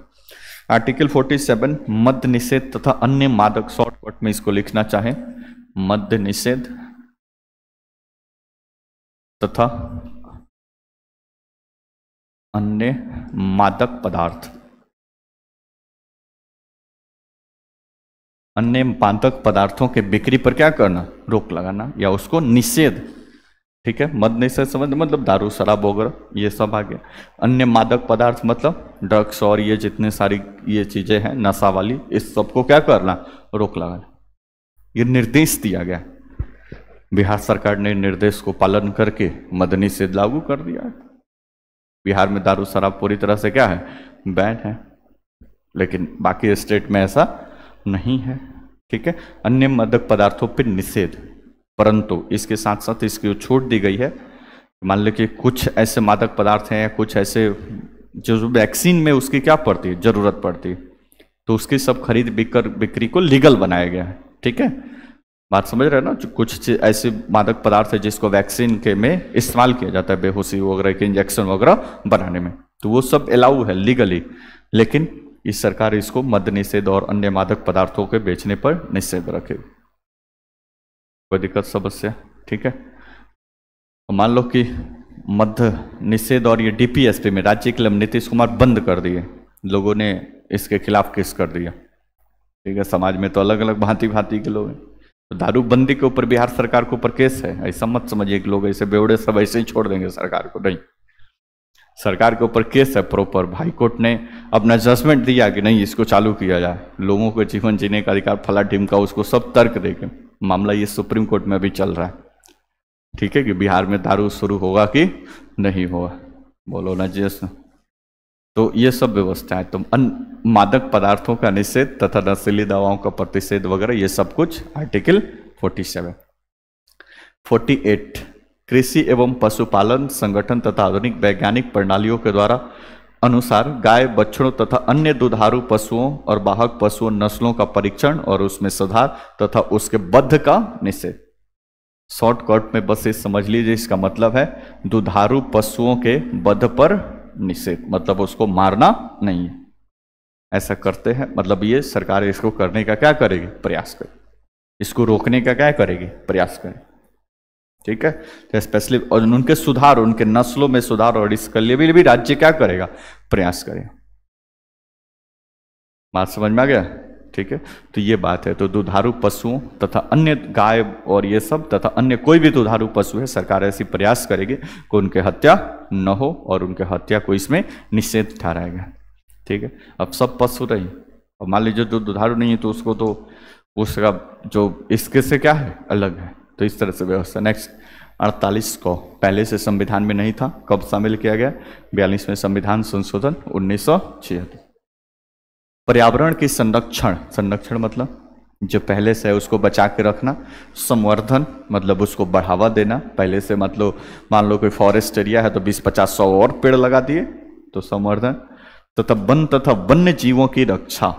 आर्टिकल 47 मद्य निषेध तथा अन्य मादक, शॉर्टकट में इसको लिखना चाहें, मद्य निषेध तथा अन्य मादक पदार्थ, अन्य मादक पदार्थों के बिक्री पर क्या करना, रोक लगाना या उसको निषेध, ठीक है। मद निषेध समझ मतलब दारू शराब वगैरह ये सब आ गया। अन्य मादक पदार्थ मतलब ड्रग्स और ये जितने सारी ये चीजें हैं नशा वाली, इस सबको क्या करना, रोक लगाना, ये निर्देश दिया गया। बिहार सरकार ने निर्देश को पालन करके मद निषेध लागू कर दिया है। बिहार में दारू शराब पूरी तरह से क्या है, बैन है, लेकिन बाकी स्टेट में ऐसा नहीं है, ठीक है। अन्य मादक पदार्थों पर निषेध, परंतु इसके साथ साथ इसकी छूट दी गई है। मान लो कि कुछ ऐसे मादक पदार्थ हैं या कुछ ऐसे जो वैक्सीन में उसकी क्या पड़ती है, जरूरत पड़ती है, तो उसकी सब खरीद बिक्री को लीगल बनाया गया है, ठीक है। बात समझ रहे हैं ना। जो कुछ ऐसे मादक पदार्थ है जिसको वैक्सीन के में इस्तेमाल किया जाता है, बेहोशी वगैरह के इंजेक्शन वगैरह बनाने में, तो वो सब अलाउ है लीगली, लेकिन इस सरकार इसको मद्य निषेध और अन्य मादक पदार्थों के बेचने पर निषेध रखेगी, कोई दिक्कत समस्या, ठीक है। मान लो कि मद्य निषेध और ये डीपीएसपी में राज्य के नीतीश कुमार बंद कर दिए, लोगों ने इसके खिलाफ केस कर दिया, ठीक है। समाज में तो अलग अलग भांति भांति के लोग हैं, तो दारू बंदी के ऊपर बिहार सरकार के ऊपर केस है, ऐसा मत समझिए कि लोग ऐसे बेवड़े सब ऐसे ही छोड़ देंगे सरकार को, नहीं, सरकार के ऊपर केस है प्रॉपर। हाई कोर्ट ने अपना जजमेंट दिया कि नहीं इसको चालू किया जाए, लोगों को जीवन जीने का अधिकार फला ढिमका, उसको सब तर्क देके मामला ये सुप्रीम कोर्ट में भी चल रहा है, ठीक है, कि बिहार में दारू शुरू होगा कि नहीं होगा, बोलो ना जी। तो ये सब व्यवस्था है। तो मादक पदार्थों का निषेध तथा नशीली दवाओं का प्रतिषेध वगैरह ये सब कुछ आर्टिकल 47। 48 कृषि एवं पशुपालन संगठन तथा आधुनिक वैज्ञानिक प्रणालियों के द्वारा अनुसार गाय, बछड़ों तथा अन्य दुधारू पशुओं और वाहक पशुओं नस्लों का परीक्षण और उसमें सुधार तथा उसके वध का निषेध। शॉर्टकट में बस ये समझ लीजिए, इसका मतलब है दुधारू पशुओं के वध पर निषेध, मतलब उसको मारना नहीं है, ऐसा करते हैं, मतलब ये सरकार इसको करने का क्या करेगी, प्रयास करेगी, इसको रोकने का क्या करेगी, प्रयास करेगी, ठीक है। तो स्पेशली और उनके सुधार, उनके नस्लों में सुधार और इसके लिए भी राज्य क्या करेगा, प्रयास करेगा। बात समझ में आ गया, ठीक है। तो ये बात है। तो दुधारू पशुओं तथा अन्य गाय और ये सब तथा अन्य कोई भी दुधारू पशु है, सरकार ऐसी प्रयास करेगी कि उनके हत्या न हो और उनके हत्या को इसमें निषेध ठहराएगा, ठीक है। अब सब पशु रही, और मान लीजिए जो दुधारू नहीं है तो उसको तो उसका जो इसके से क्या है, अलग है, तो इस तरह से व्यवस्था। नेक्स्ट 48 को पहले से संविधान में नहीं था, कब शामिल किया गया, 42वें संविधान संशोधन 1976। पर्यावरण की संरक्षण, संरक्षण मतलब जो पहले से है उसको बचा के रखना, संवर्धन मतलब उसको बढ़ावा देना, पहले से मतलब मान लो कोई फॉरेस्ट एरिया है तो 20-50-100 और पेड़ लगा दिए तो संवर्धन, तथा वन तथा वन्य जीवों की रक्षा,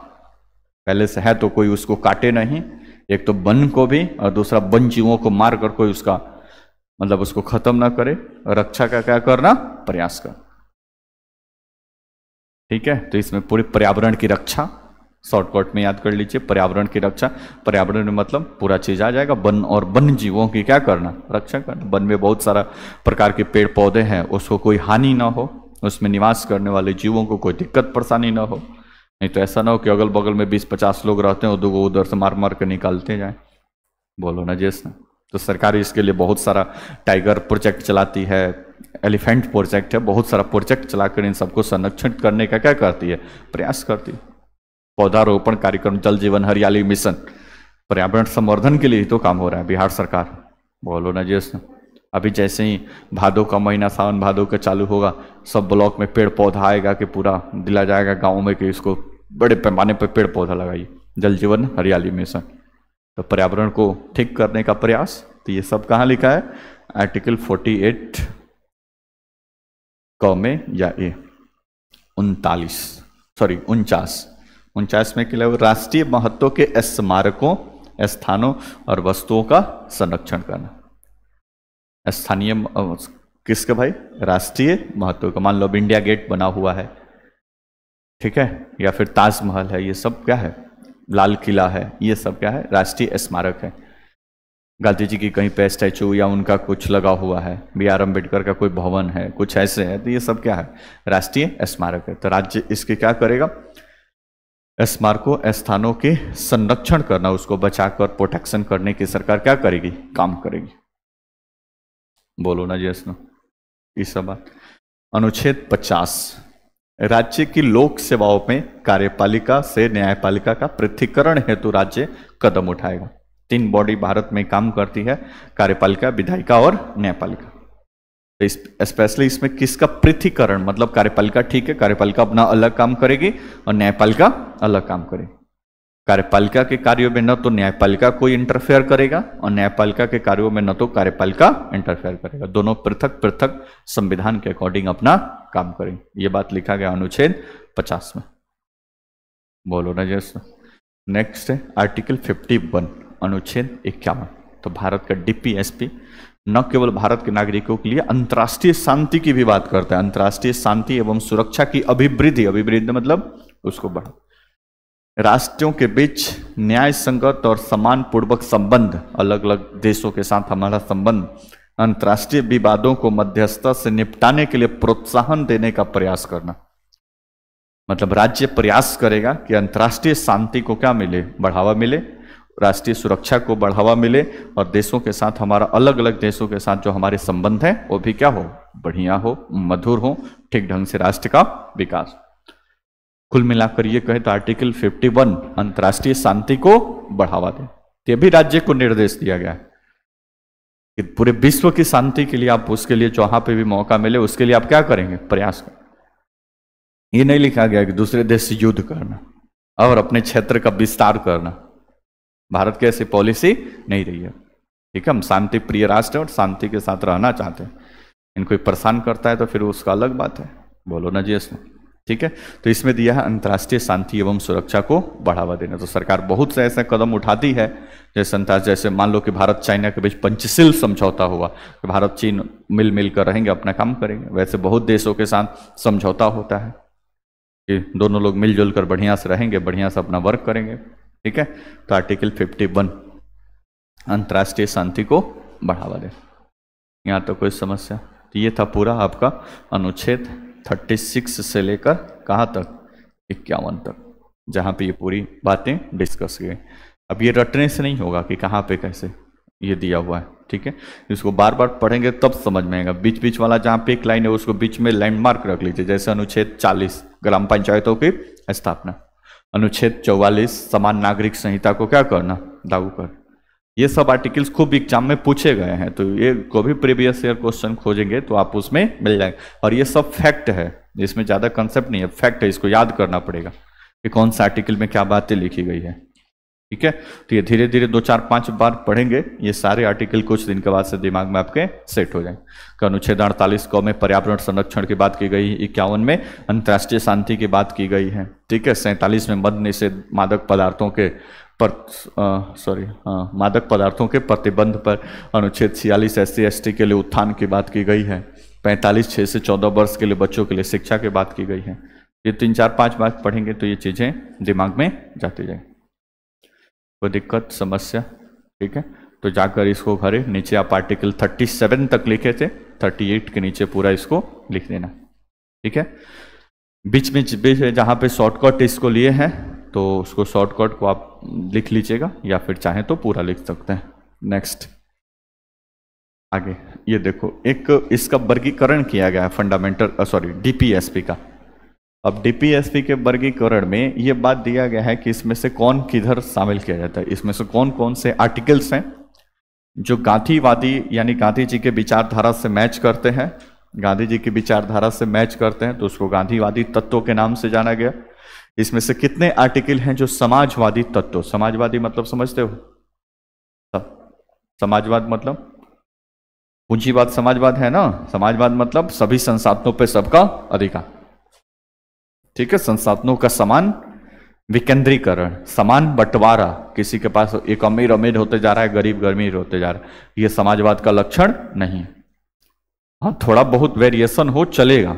पहले से है तो कोई उसको काटे नहीं, एक तो वन को भी और दूसरा वन जीवों को मार कर कोई उसका मतलब उसको खत्म ना करे, रक्षा का क्या करना, प्रयास कर। ठीक है, तो इसमें पूरी पर्यावरण की रक्षा, शॉर्टकट में याद कर लीजिए, पर्यावरण की रक्षा। पर्यावरण में मतलब पूरा चीज आ जाएगा, वन और वन जीवों की क्या करना, रक्षा करना। वन में बहुत सारा प्रकार के पेड़ पौधे हैं, उसको कोई हानि ना हो, उसमें निवास करने वाले जीवों को कोई दिक्कत परेशानी ना हो। नहीं तो ऐसा ना हो कि अगल बगल में 20-50 लोग रहते हैं और 2 उधर से मार मार कर निकालते जाए। बोलो ना जैसा। तो सरकार इसके लिए बहुत सारा टाइगर प्रोजेक्ट चलाती है, एलिफेंट प्रोजेक्ट है, बहुत सारा प्रोजेक्ट चलाकर इन सबको संरक्षित करने का क्या करती है, प्रयास करती है। पौधारोपण कार्यक्रम, जल जीवन हरियाली मिशन, पर्यावरण संवर्धन के लिए ही तो काम हो रहा है बिहार सरकार। बोलो ना जैसा। अभी जैसे ही भादों का महीना, सावन भादों का चालू होगा, सब ब्लॉक में पेड़ पौधा आएगा कि पूरा दिला जाएगा गाँव में कि इसको बड़े पैमाने पर पेड़ पौधा लगाइए, जल जीवन हरियाली मिशन। तो पर्यावरण को ठीक करने का प्रयास, तो ये सब कहाँ लिखा है, आर्टिकल 48 क में या ए 49 में क्या, राष्ट्रीय महत्व के स्मारकों, स्थानों और वस्तुओं का संरक्षण करना। स्थानीय किसके भाई, राष्ट्रीय महत्व का। मान लो अब इंडिया गेट बना हुआ है, ठीक है, या फिर ताजमहल है, ये सब क्या है, लाल किला है, ये सब क्या है, राष्ट्रीय स्मारक है। गांधी जी की कहीं पे स्टैचू या उनका कुछ लगा हुआ है, BR अम्बेडकर का कोई भवन है, कुछ ऐसे है, तो ये सब क्या है, राष्ट्रीय स्मारक है। तो राज्य इसके क्या करेगा, स्मारकों, स्थानों के संरक्षण करना, उसको बचाकर प्रोटेक्शन करने की सरकार क्या करेगी, काम करेगी। बोलो ना जैसा। इस सब बात। अनुच्छेद 50, राज्य की लोक सेवाओं में कार्यपालिका से न्यायपालिका का पृथक्करण हेतु राज्य कदम उठाएगा। 3 बॉडी भारत में काम करती है, कार्यपालिका, विधायिका और न्यायपालिका। तो स्पेशली इसमें किसका पृथक्करण, मतलब कार्यपालिका ठीक है, कार्यपालिका अपना अलग काम करेगी और न्यायपालिका अलग काम करेगी। कार्यपालिका के कार्यों में न तो न्यायपालिका कोई इंटरफेयर करेगा और न्यायपालिका के कार्यों में न तो कार्यपालिका इंटरफेयर करेगा। दोनों पृथक पृथक संविधान के अकॉर्डिंग अपना काम करेंगे। ये बात लिखा गया अनुच्छेद 50 में। बोलो ना जैसा। नेक्स्ट है आर्टिकल 51, अनुच्छेद 51। तो भारत का DPSP न केवल भारत के नागरिकों के लिए अंतर्राष्ट्रीय शांति की भी बात करता है, अंतर्राष्ट्रीय शांति एवं सुरक्षा की अभिवृद्धि, अभिवृद्धि मतलब उसको बढ़ा, राष्ट्रों के बीच न्याय संगत और सम्मान पूर्वक संबंध, अलग अलग देशों के साथ हमारा संबंध, अंतर्राष्ट्रीय विवादों को मध्यस्थता से निपटाने के लिए प्रोत्साहन देने का प्रयास करना। मतलब राज्य प्रयास करेगा कि अंतर्राष्ट्रीय शांति को क्या मिले, बढ़ावा मिले, राष्ट्रीय सुरक्षा को बढ़ावा मिले और देशों के साथ, हमारा अलग अलग देशों के साथ जो हमारे संबंध है वो भी क्या हो, बढ़िया हो, मधुर हो, ठीक ढंग से राष्ट्र का विकास। कुल मिलाकर ये कहे तो आर्टिकल 51 अंतर्राष्ट्रीय शांति को बढ़ावा दे। ये भी राज्य को निर्देश दिया गया है कि पूरे विश्व की शांति के लिए आप, उसके लिए जहां पे भी मौका मिले उसके लिए आप क्या करेंगे, प्रयास करें। ये नहीं लिखा गया कि दूसरे देश से युद्ध करना और अपने क्षेत्र का विस्तार करना। भारत की ऐसी पॉलिसी नहीं रही है। ठीक है, हम शांति प्रिय राष्ट्र और शांति के साथ रहना चाहते हैं। इनको परेशान करता है तो फिर उसका अलग बात है। बोलो ना जी इसमें। ठीक है, तो इसमें दिया है अंतर्राष्ट्रीय शांति एवं सुरक्षा को बढ़ावा देना। तो सरकार बहुत से ऐसे कदम उठाती है जैसे मान लो कि भारत चाइना के बीच पंचशील समझौता हुआ कि भारत चीन मिल कर रहेंगे, अपना काम करेंगे। वैसे बहुत देशों के साथ समझौता होता है कि दोनों लोग मिलजुल कर बढ़िया से रहेंगे, बढ़िया से अपना वर्क करेंगे। ठीक है, तो आर्टिकल 51 अंतर्राष्ट्रीय शांति को बढ़ावा दे। यहाँ तो कोई समस्या? तो ये था पूरा आपका अनुच्छेद 36 से लेकर कहाँ तक, 51 तक, जहाँ पे ये पूरी बातें डिस्कस की गई। अब ये रटने से नहीं होगा कि कहाँ पे कैसे ये दिया हुआ है। ठीक है, इसको बार बार पढ़ेंगे तब समझ में आएगा। बीच बीच वाला जहाँ पे एक लाइन है उसको बीच में लैंडमार्क रख लीजिए। जैसे अनुच्छेद 40 ग्राम पंचायतों की स्थापना, अनुच्छेद 44 समान नागरिक संहिता को क्या करना, लागू कर। ये सब आर्टिकल्स खूब एग्जाम में पूछे गए हैं, तो ये को भी प्रीवियस ईयर क्वेश्चन खोजेंगे तो आप उसमें मिल जाएंगे। और ये सब फैक्ट है, इसमें ज़्यादा कंसेप्ट नहीं है, फैक्ट है। इसको याद करना पड़ेगा कि कौन सा आर्टिकल में क्या बातें लिखी गई है। ठीक है। तो ये धीरे धीरे 2 4 5 बार पढ़ेंगे, ये सारे आर्टिकल कुछ दिन के बाद से दिमाग में आपके सेट हो जाएंगे। अनुच्छेद 48 क में पर्यावरण संरक्षण की बात की गई, 51 में अंतर्राष्ट्रीय शांति की बात की गई है, ठीक है। 47 में मद निषेध, मादक पदार्थों के मादक पदार्थों के प्रतिबंध पर अनुच्छेद 46 SC ST के लिए उत्थान की बात की गई है। 45 6 से 14 वर्ष के लिए बच्चों के लिए शिक्षा की बात की गई है। ये 3 4 5 बात पढ़ेंगे तो ये चीजें दिमाग में जाती जाएंगी, कोई दिक्कत समस्या, ठीक है। तो जाकर इसको घरे नीचे आप आर्टिकल 37 तक लिखे थे, 38 के नीचे पूरा इसको लिख देना, ठीक है। बीच में जहाँ पे शॉर्टकट इसको लिए हैं तो उसको शॉर्टकट को आप लिख लीजिएगा या फिर चाहें तो पूरा लिख सकते हैं। नेक्स्ट आगे ये देखो, एक इसका वर्गीकरण किया गया है फंडामेंटल डीपीएसपी का। अब डीपीएसपी के वर्गीकरण में ये बात दिया गया है कि इसमें से कौन किधर शामिल किया जाता है, इसमें से कौन कौन से आर्टिकल्स हैं जो गांधीवादी यानी गांधी जी के विचारधारा से मैच करते हैं, गांधी जी की विचारधारा से मैच करते हैं तो उसको गांधीवादी तत्वों के नाम से जाना गया। इसमें से कितने आर्टिकल हैं जो समाजवादी तत्व, समाजवादी मतलब समझते हो, समाजवाद मतलब पूंजीवाद समाजवाद है ना, समाजवाद मतलब सभी संसाधनों पे सबका अधिकार, ठीक है। संसाधनों का समान विकेंद्रीकरण, समान बंटवारा, किसी के पास एक अमीर अमीर होते जा रहा है, गरीब गरीब होते जा रहा है, ये समाजवाद का लक्षण नहीं। हाँ थोड़ा बहुत वेरिएशन हो चलेगा,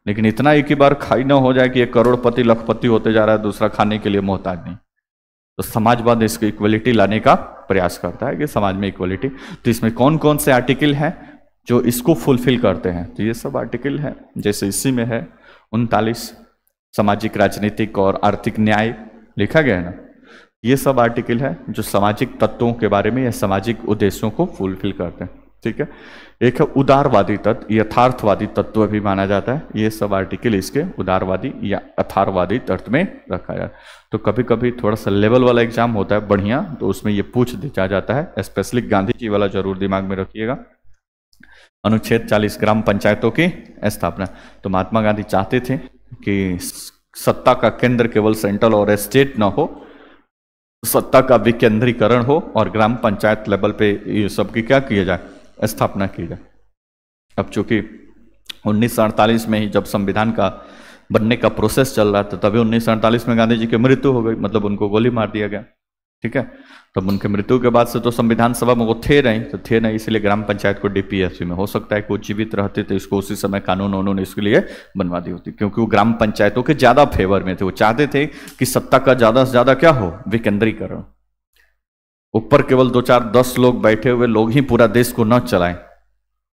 लेकिन इतना एक ही बार खाई ना हो जाए कि एक करोड़पति लखपति होते जा रहा है, दूसरा खाने के लिए मोहताज नहीं। तो समाजवाद इसको इक्वलिटी लाने का प्रयास करता है कि समाज में इक्वलिटी। तो इसमें कौन कौन से आर्टिकल हैं जो इसको फुलफिल करते हैं, तो ये सब आर्टिकल है, जैसे इसी में है 39 सामाजिक राजनीतिक और आर्थिक न्याय लिखा गया है ना, ये सब आर्टिकल है जो सामाजिक तत्वों के बारे में या सामाजिक उद्देश्यों को फुलफिल करते हैं, ठीक है। एक है उदारवादी तत्व, यथार्थवादी तत्व भी माना जाता है, ये सब आर्टिकल इसके उदारवादी या यथार्थवादी तत्व में रखा जाता है। तो कभी कभी थोड़ा सा लेवल वाला एग्जाम होता है बढ़िया, तो उसमें ये पूछ दिया जाता है, स्पेशली गांधी जी वाला जरूर दिमाग में रखिएगा। अनुच्छेद 40 ग्राम पंचायतों की स्थापना। तो महात्मा गांधी चाहते थे कि सत्ता का केंद्र केवल सेंट्रल और स्टेट न हो, सत्ता का विकेंद्रीकरण हो और ग्राम पंचायत लेवल पे ये सब की क्या किया जाए, स्थापना की जाए। अब चूंकि 1948 में ही जब संविधान का बनने का प्रोसेस चल रहा था, तभी 1948 में गांधी जी की मृत्यु हो गई, मतलब उनको गोली मार दिया गया, ठीक है। तब उनके मृत्यु के बाद से तो संविधान सभा में वो थे नहीं, इसलिए ग्राम पंचायत को डीपीएसपी में, हो सकता है कि वो जीवित रहते थे इसको उसी समय कानून उन्होंने इसके लिए बनवा दी होती, क्योंकि वो ग्राम पंचायतों के ज्यादा फेवर में थे। वो चाहते थे कि सत्ता का ज्यादा से ज्यादा क्या हो, विकेंद्रीकरण, ऊपर केवल 2 4 10 लोग बैठे हुए लोग ही पूरा देश को न चलाएं,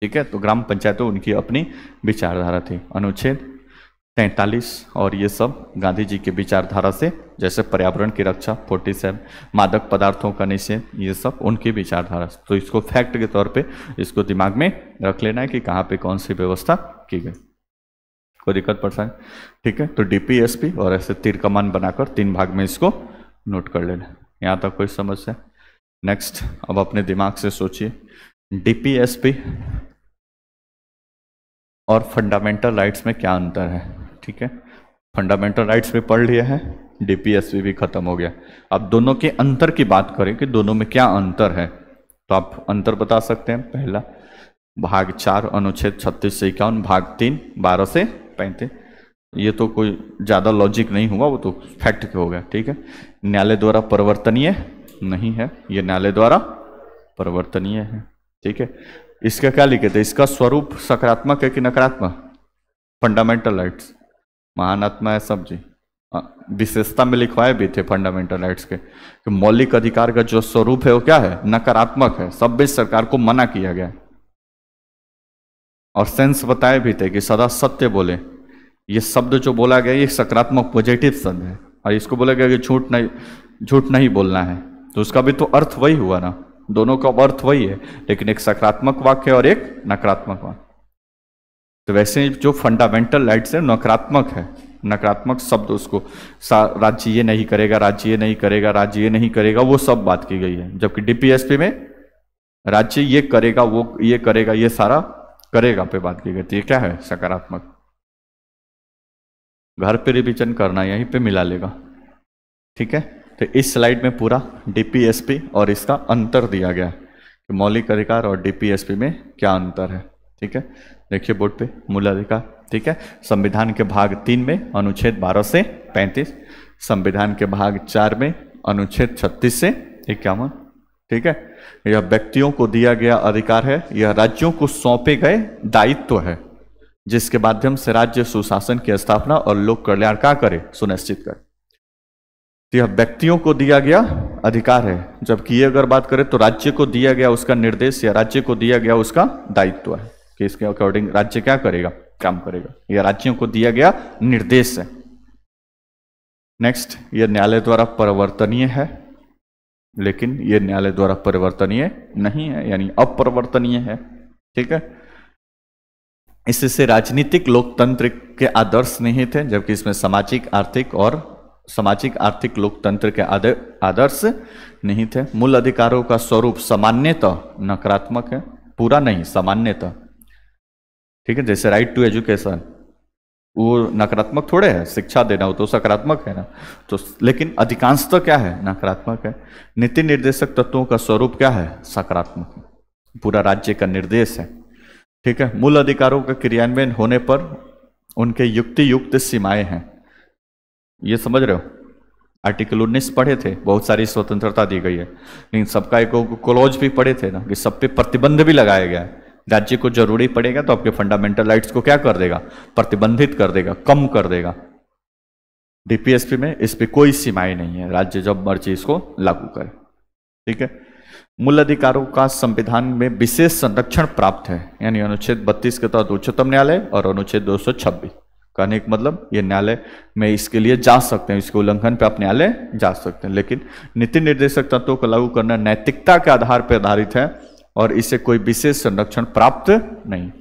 ठीक है। तो ग्राम पंचायतों उनकी अपनी विचारधारा थी। अनुच्छेद 43 और ये सब गांधी जी की विचारधारा से, जैसे पर्यावरण की रक्षा 47, मादक पदार्थों का निषेध, ये सब उनकी विचारधारा। तो इसको फैक्ट के तौर पे इसको दिमाग में रख लेना है कि कहाँ पे कौन सी व्यवस्था की गई, कोई दिक्कत परेशानी, ठीक है। तो डीपीएसपी और ऐसे तीर कमान बनाकर 3 भाग में इसको नोट कर लेना। यहाँ तक कोई समस्या? नेक्स्ट, अब अपने दिमाग से सोचिए, डीपीएसपी और फंडामेंटल राइट्स में क्या अंतर है, ठीक है। फंडामेंटल राइट्स भी पढ़ लिया है, डीपीएसपी भी खत्म हो गया। अब दोनों के अंतर की बात करें कि दोनों में क्या अंतर है, तो आप अंतर बता सकते हैं। पहला, भाग 4 अनुच्छेद 36 से 51, भाग 3 12 से 35। ये तो कोई ज़्यादा लॉजिक नहीं हुआ, वो तो फैक्ट हो गया, ठीक है। न्यायालय द्वारा परिवर्तनीय नहीं है, ये न्यायालय द्वारा परिवर्तनीय है, ठीक है। इसका क्या लिखे थे, इसका स्वरूप सकारात्मक है कि नकारात्मक? फंडामेंटल राइट्स, महान आत्मा है सब जी, विशेषता में लिखवाए भी थे फंडामेंटल राइट्स के कि मौलिक अधिकार का जो स्वरूप है वो क्या है, नकारात्मक है, सब भी सरकार को मना किया गया। और सेंस बताए भी थे कि सदा सत्य बोले, ये शब्द जो बोला गया ये सकारात्मक पॉजिटिव शब्द है, और इसको बोला गया कि झूठ नहीं बोलना है, तो उसका भी तो अर्थ वही हुआ ना, दोनों का अर्थ वही है, लेकिन एक सकारात्मक वाक्य और एक नकारात्मक वाक्य। तो वैसे जो फंडामेंटल राइट्स है नकारात्मक है, नकारात्मक शब्द उसको राज्य ये नहीं करेगा, राज्य ये नहीं करेगा, राज्य ये नहीं करेगा, वो सब बात की गई है। जबकि डीपीएसपी में राज्य ये करेगा, वो ये करेगा, ये सारा करेगा पे बात की गई थी। ये क्या है, सकारात्मक। घर पे रिविजन करना, यहीं पे मिला लेगा, ठीक है। तो इस स्लाइड में पूरा डीपीएसपी और इसका अंतर दिया गया है कि मौलिक अधिकार और डीपीएसपी में क्या अंतर है। ठीक है, देखिए बोर्ड पे मूल अधिकार। ठीक है, संविधान के भाग 3 में अनुच्छेद 12 से 35, संविधान के भाग 4 में अनुच्छेद 36 से 51। ठीक है, यह व्यक्तियों को दिया गया अधिकार है, यह राज्यों को सौंपे गए दायित्व है जिसके माध्यम से राज्य सुशासन की स्थापना और लोक कल्याण का करे सुनिश्चित करे। तो यह व्यक्तियों को दिया गया अधिकार है, जबकि ये अगर बात करें तो राज्य को दिया गया उसका निर्देश या राज्य को दिया गया उसका दायित्व है कि इसके अकॉर्डिंग राज्य क्या करेगा, काम करेगा। यह राज्यों को दिया गया निर्देश है। नेक्स्ट, यह न्यायालय द्वारा परिवर्तनीय है, लेकिन यह न्यायालय द्वारा परिवर्तनीय नहीं है, यानी अपरिवर्तनीय है। ठीक है, इससे राजनीतिक लोकतंत्र के आदर्श निहित है, जबकि इसमें सामाजिक आर्थिक लोकतंत्र के आदर्श निहित है। मूल अधिकारों का स्वरूप सामान्यतः नकारात्मक है, पूरा नहीं, सामान्यतः। ठीक है, जैसे राइट टू एजुकेशन, वो नकारात्मक थोड़े है, शिक्षा देना वो तो सकारात्मक है ना। तो लेकिन अधिकांशतः क्या है, नकारात्मक है। नीति निर्देशक तत्वों का स्वरूप क्या है, सकारात्मक है, पूरा राज्य का निर्देश है। ठीक है, मूल अधिकारों का क्रियान्वयन होने पर उनके युक्ति युक्त सीमाएं हैं। ये समझ रहे हो, आर्टिकल 19 पढ़े थे, बहुत सारी स्वतंत्रता दी गई है, लेकिन सबका एक क्लॉज भी पढ़े थे ना कि सब पे प्रतिबंध भी लगाया गया है। राज्य को जरूरी पड़ेगा तो आपके फंडामेंटल राइट्स को क्या कर देगा, प्रतिबंधित कर देगा, कम कर देगा। डीपीएसपी में इस पे कोई सीमाएं नहीं है, राज्य जब मर्जी इसको लागू करे। ठीक है, मूल अधिकारों का संविधान में विशेष संरक्षण प्राप्त है, यानी अनुच्छेद 32 के तहत उच्चतम न्यायालय और अनुच्छेद 226। कहने का मतलब ये न्यायालय में इसके लिए जा सकते हैं, इसके उल्लंघन पे आप न्यायालय जा सकते हैं, लेकिन नीति निर्देशक तत्वों को लागू करना नैतिकता के आधार पर आधारित है और इसे कोई विशेष संरक्षण प्राप्त नहीं।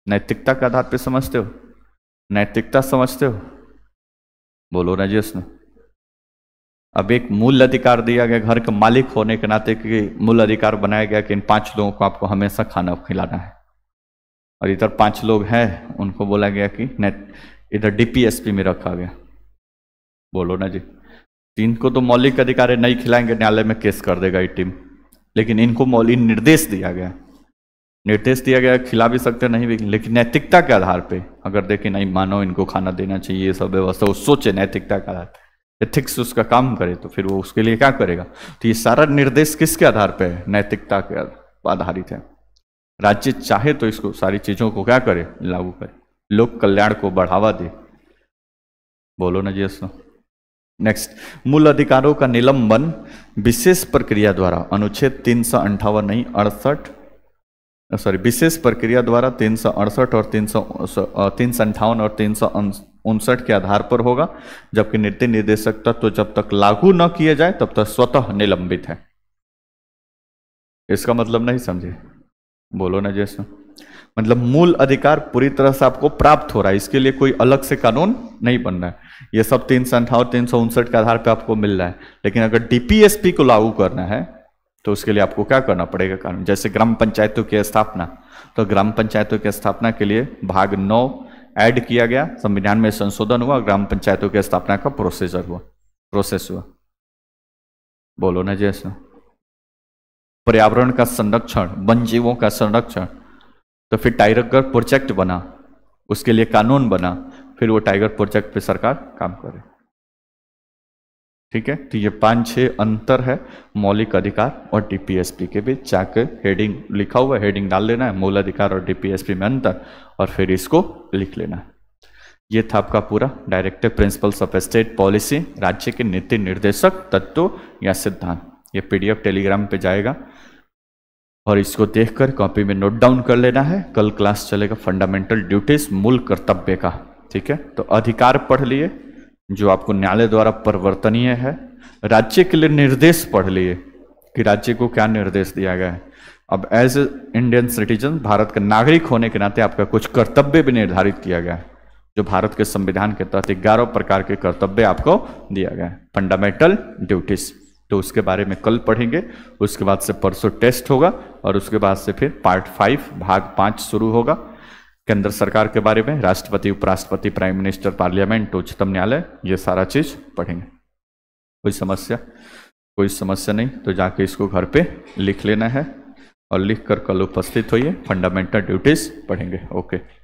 नैतिकता के आधार पर समझते हो, नैतिकता समझते हो, बोलो ना जी उसने। अब एक मूल अधिकार दिया गया घर का मालिक होने के नाते कि मूल अधिकार बनाया गया कि इन 5 लोगों को आपको हमेशा खाना खिलाना है, और इधर 5 लोग हैं उनको बोला गया कि इधर डीपीएसपी में रखा गया। बोलो ना जी, इनको तो मौलिक अधिकार नहीं खिलाएंगे, न्यायालय में केस कर देगा ये टीम, लेकिन इनको मौलिक निर्देश दिया गया, खिला भी सकते नहीं भी, लेकिन नैतिकता के आधार पे अगर देखें नहीं मानो इनको खाना देना चाहिए, सब व्यवस्था वो सोचे नैतिकता के आधार पे, एथिक्स उसका काम करे, तो फिर वो उसके लिए क्या करेगा। तो ये सारा निर्देश किसके आधार पे है, नैतिकता के आधारित है। राज्य चाहे तो इसको सारी चीजों को क्या करे, लागू करे, लोक कल्याण को बढ़ावा दे। बोलो ना जी। नेक्स्ट, मूल अधिकारों का निलंबन विशेष प्रक्रिया द्वारा अनुच्छेद 358 नहीं 68 विशेष प्रक्रिया द्वारा 368 और 358 और 359 के आधार पर होगा, जबकि नीति निर्देशक तत्व जब तक लागू न किए जाए तब तक स्वतः निलंबित है। इसका मतलब नहीं समझे, बोलो ना जैसे। मतलब मूल अधिकार पूरी तरह से आपको प्राप्त हो रहा है, इसके लिए कोई अलग से कानून नहीं बन रहा है, ये सब 358 359 के आधार पर आपको मिल रहा है। लेकिन अगर डीपीएसपी को लागू करना है तो उसके लिए आपको क्या करना पड़ेगा कानून। जैसे ग्राम पंचायतों की स्थापना, तो ग्राम पंचायतों की स्थापना के लिए भाग 9 ऐड किया गया, संविधान में संशोधन हुआ, ग्राम पंचायतों की स्थापना का प्रोसेस हुआ। बोलो ना जैसे। पर्यावरण का संरक्षण, वन जीवों का संरक्षण, तो फिर टाइगर प्रोजेक्ट बना, उसके लिए कानून बना, फिर वो टाइगर प्रोजेक्ट पे सरकार काम करे। ठीक है, तो ये 5-6 अंतर है मौलिक अधिकार और डीपीएसपी के बीच। जाकर हेडिंग लिखा हुआ, हेडिंग डाल लेना है, मूल अधिकार और डीपीएसपी में अंतर, और फिर इसको लिख लेना है। ये था आपका पूरा directive principles of state policy, राज्य के नीति निर्देशक तत्व या सिद्धांत। ये पीडीएफ टेलीग्राम पे जाएगा और इसको देखकर कॉपी में नोट डाउन कर लेना है। कल क्लास चलेगा फंडामेंटल ड्यूटीज, मूल कर्तव्य का। ठीक है, तो अधिकार पढ़ लिए जो आपको न्यायालय द्वारा परिवर्तनीय है। राज्य के लिए निर्देश पढ़ लिए कि राज्य को क्या निर्देश दिया गया है। अब एज इंडियन सिटीजन, भारत का नागरिक होने के नाते आपका कुछ कर्तव्य भी निर्धारित किया गया है, जो भारत के संविधान के तहत 11 प्रकार के कर्तव्य आपको दिया गया है, फंडामेंटल ड्यूटीज। तो उसके बारे में कल पढ़ेंगे, उसके बाद से परसों टेस्ट होगा, और उसके बाद से फिर पार्ट 5 भाग 5 शुरू होगा। केंद्र सरकार के बारे में, राष्ट्रपति, उपराष्ट्रपति, प्राइम मिनिस्टर, पार्लियामेंट, उच्चतम न्यायालय, ये सारा चीज पढ़ेंगे। कोई समस्या नहीं, तो जाके इसको घर पे लिख लेना है और लिख कर कल उपस्थित होइए, फंडामेंटल ड्यूटीज पढ़ेंगे। ओके।